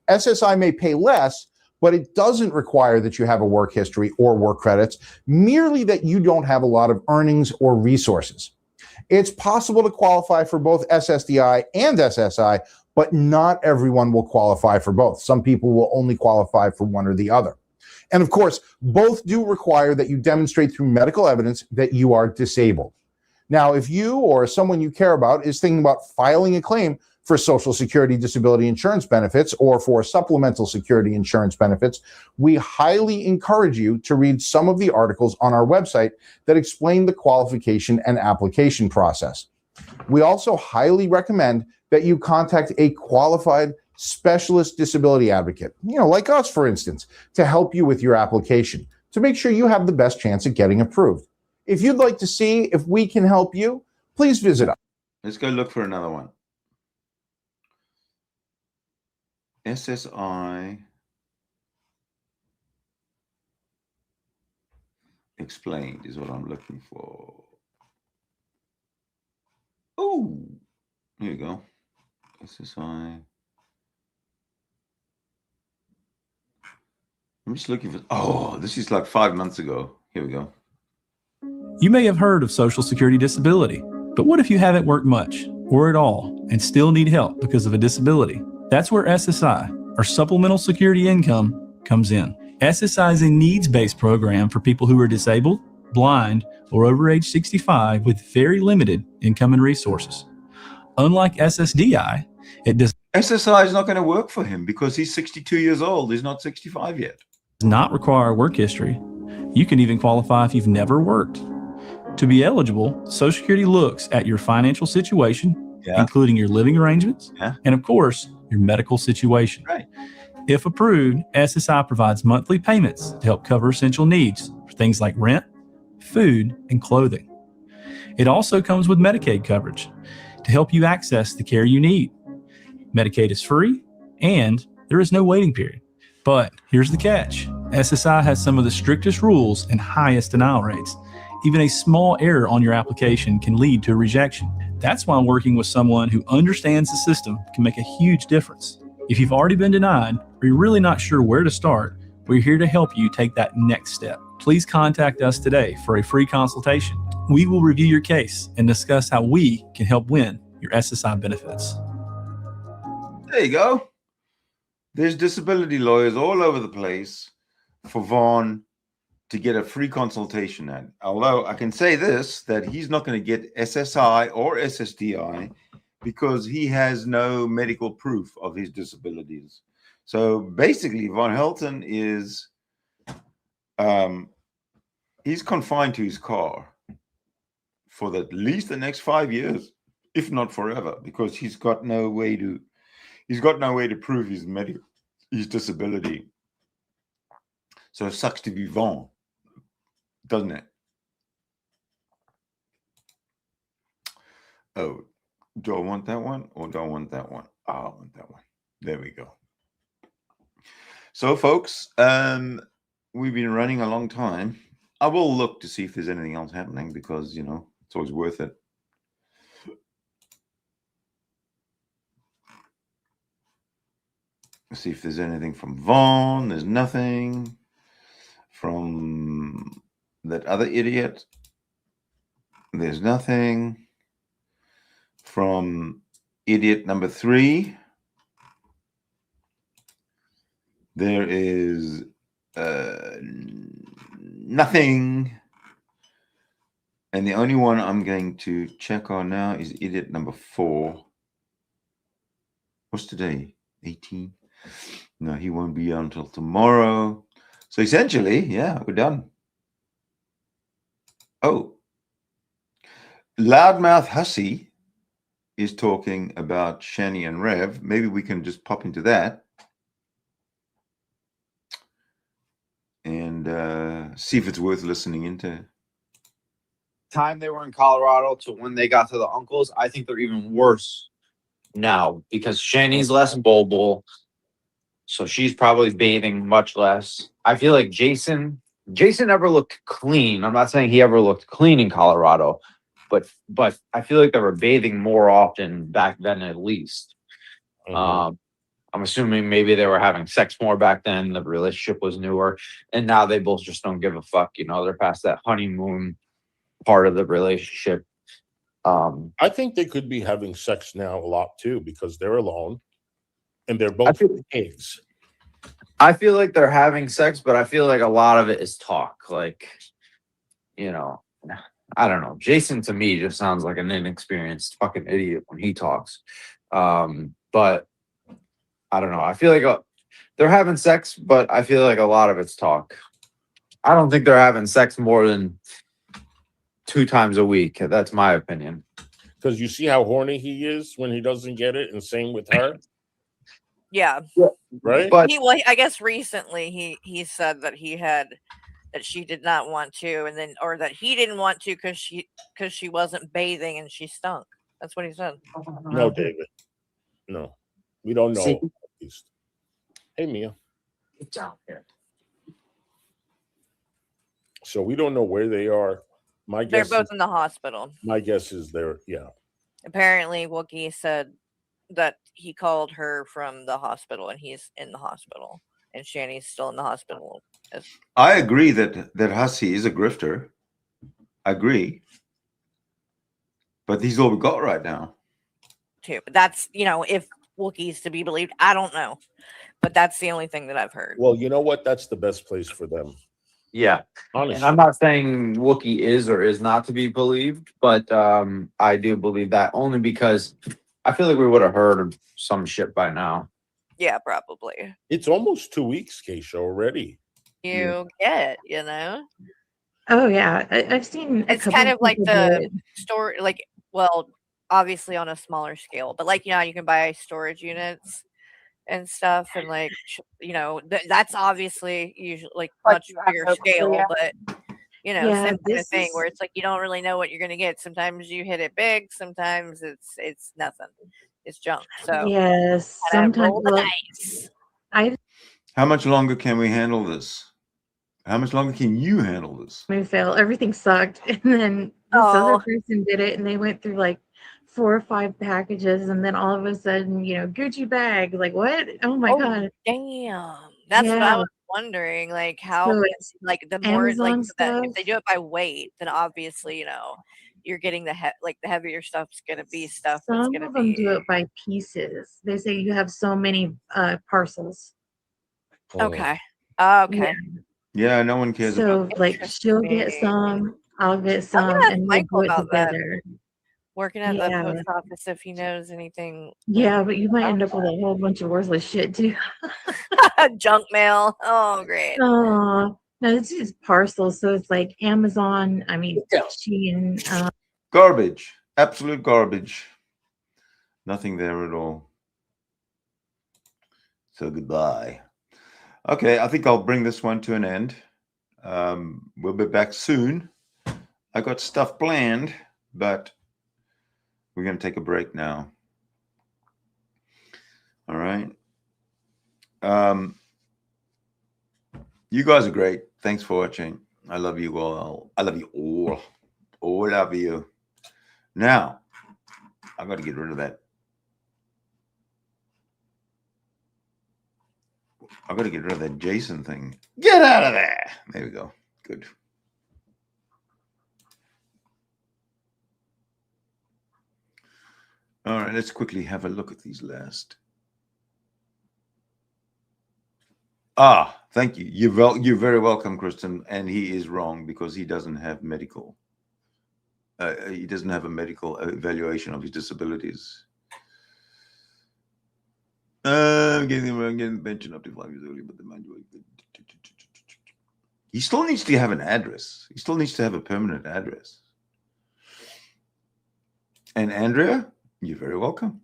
SSI may pay less, but it doesn't require that you have a work history or work credits, merely that you don't have a lot of earnings or resources. It's possible to qualify for both SSDI and SSI, but not everyone will qualify for both. Some people will only qualify for one or the other. And of course, both do require that you demonstrate through medical evidence that you are disabled. Now, if you or someone you care about is thinking about filing a claim for Social Security disability insurance benefits or for supplemental security insurance benefits, we highly encourage you to read some of the articles on our website that explain the qualification and application process. We also highly recommend that you contact a qualified specialist disability advocate, like us, for instance, to help you with your application, to make sure you have the best chance at getting approved. If you'd like to see if we can help you, please visit us. Let's go look for another one. SSI explained is what I'm looking for. Oh, here you go. SSI. I'm just looking for. Oh, this is like 5 months ago. Here we go. You may have heard of Social Security disability, but what if you haven't worked much or at all and still need help because of a disability? That's where SSI, or Supplemental Security Income, comes in. SSI is a needs-based program for people who are disabled, blind, or over age 65 with very limited income and resources. Unlike SSDI, it does SSI is not going to work for him because he's 62 years old. He's not 65 yet. not require work history. You can even qualify if you've never worked. To be eligible, Social Security looks at your financial situation, including your living arrangements, and of course, your medical situation. Right. If approved, SSI provides monthly payments to help cover essential needs for things like rent, food, and clothing. It also comes with Medicaid coverage to help you access the care you need. Medicaid is free and there is no waiting period. But here's the catch. SSI has some of the strictest rules and highest denial rates. Even a small error on your application can lead to a rejection. That's why working with someone who understands the system can make a huge difference. If you've already been denied or you're really not sure where to start, we're here to help you take that next step. Please contact us today for a free consultation. We will review your case and discuss how we can help win your SSI benefits. There you go. There's disability lawyers all over the place for Vaughn to get a free consultation at. Although I can say this, that he's not going to get SSI or SSDI because he has no medical proof of his disabilities. So basically, Von Helton is he's confined to his car for at least the next 5 years, if not forever, because he's got no way to prove his disability. So it sucks to be Vaughn, doesn't it? Oh, do I want that one or do I want that one? Oh, I want that one. There we go. So, folks, we've been running a long time. I will look to see if there's anything else happening because, you know, it's always worth it. Let's see if there's anything from Vaughn. There's nothing. From that other idiot, there's nothing. From idiot number 3, there is nothing. And the only one I'm going to check on now is idiot number 4. What's today? 18? No, he won't be on until tomorrow. So essentially, yeah, we're done. Oh, Loudmouth Hussy is talking about Shanny and Rev. Maybe we can just pop into that and see if it's worth listening into. Time they were in Colorado to when they got to the uncles, I think they're even worse now because Shanny's less mobile. So she's probably bathing much less. I feel like Jason never looked clean. I'm not saying he ever looked clean in Colorado, but I feel like they were bathing more often back then at least. I'm assuming maybe they were having sex more back then. The relationship was newer. And now they both just don't give a fuck. You know, they're past that honeymoon part of the relationship. I think they could be having sex now a lot too because they're alone. And they're both pigs. I feel like they're having sex, but I feel like a lot of it is talk. Like, you know, I don't know. Jason to me just sounds like an inexperienced fucking idiot when he talks. But I don't know. I feel like they're having sex, but I feel like a lot of it's talk. I don't think they're having sex more than 2 times a week. That's my opinion. Because you see how horny he is when he doesn't get it, and same with her. Yeah. Right? But I guess recently he said that he had that she did not want to, and then or that he didn't want to because she wasn't bathing and she stunk. That's what he said. No, David. No, we don't know. See? At least. Hey, Mia. It's out there. So we don't know where they are. My They're guess. both Is, in the hospital. my guess is they're Apparently, Wookie said that he called her from the hospital, and he's in the hospital, and Shanny's still in the hospital. I agree that Hussey is a grifter. I agree. But he's all we got right now. Too, but that's if Wookie's to be believed, I don't know, but that's the only thing that I've heard. Well, you know what? That's the best place for them. Yeah. Honestly. And I'm not saying Wookiee is or is not to be believed, but I do believe that only because I feel like we would have heard some shit by now. Yeah, probably. It's almost 2 weeks, Keisha, already. You get, Oh yeah, I've seen. It's kind of like the store, like, well, obviously on a smaller scale, but like you can buy storage units and stuff, and like that's obviously usually like much bigger scale, but same kind of thing where it's like you don't really know what you're gonna get. Sometimes you hit it big, sometimes it's nothing, it's junk. So yes, sometimes roll the dice. How much longer can we handle this? How much longer can you handle this? I fail. Everything sucked, and then this other person did it, and they went through like 4 or 5 packages, and then all of a sudden, Gucci bag. Like what? Oh my god! Damn, that's what I was wondering. Like how, So like the more Amazon like if they do it by weight, then obviously you're getting the heavier stuff's gonna be stuff. Some of them do it by pieces. They say you have so many parcels. Okay. Okay. Yeah, no one cares. So like she'll get some, I'll get some, and we'll do it together. Working at the post office, if he knows anything. Yeah, but you might end up with a whole bunch of worthless shit too. Junk mail. Oh, great. Oh no, it's just parcels. So it's like Amazon. I mean, Shein. Garbage. Absolute garbage. Nothing there at all. So goodbye. Okay, I think I'll bring this one to an end. We'll be back soon. I got stuff planned, but we're going to take a break now. All right. You guys are great. Thanks for watching. I love you all. I love you all. All of you. Now, I've got to get rid of that. I've got to get rid of that Jason thing. Get out of there. There we go. Good. All right, let's quickly have a look at these last. Thank you. You're very welcome, Kristen. And he is wrong because he doesn't have medical. He doesn't have a medical evaluation of his disabilities. I'm getting the pension up to 5 years early, but the manual. He still needs to have an address. He still needs to have a permanent address. And Andrea, you're very welcome.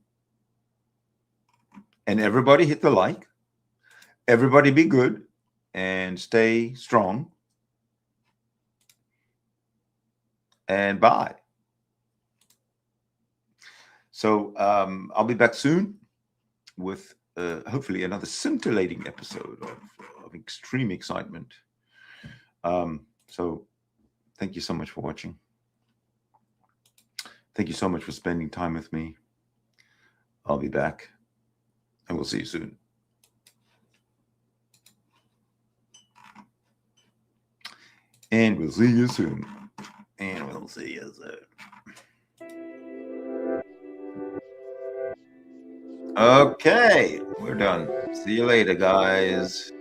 And everybody hit the like. Everybody be good and stay strong. And bye. So I'll be back soon with hopefully another scintillating episode of extreme excitement. So thank you so much for watching. Thank you so much for spending time with me. I'll be back and we'll see you soon. And we'll see you soon. And we'll see you soon. Okay, we're done. See you later, guys.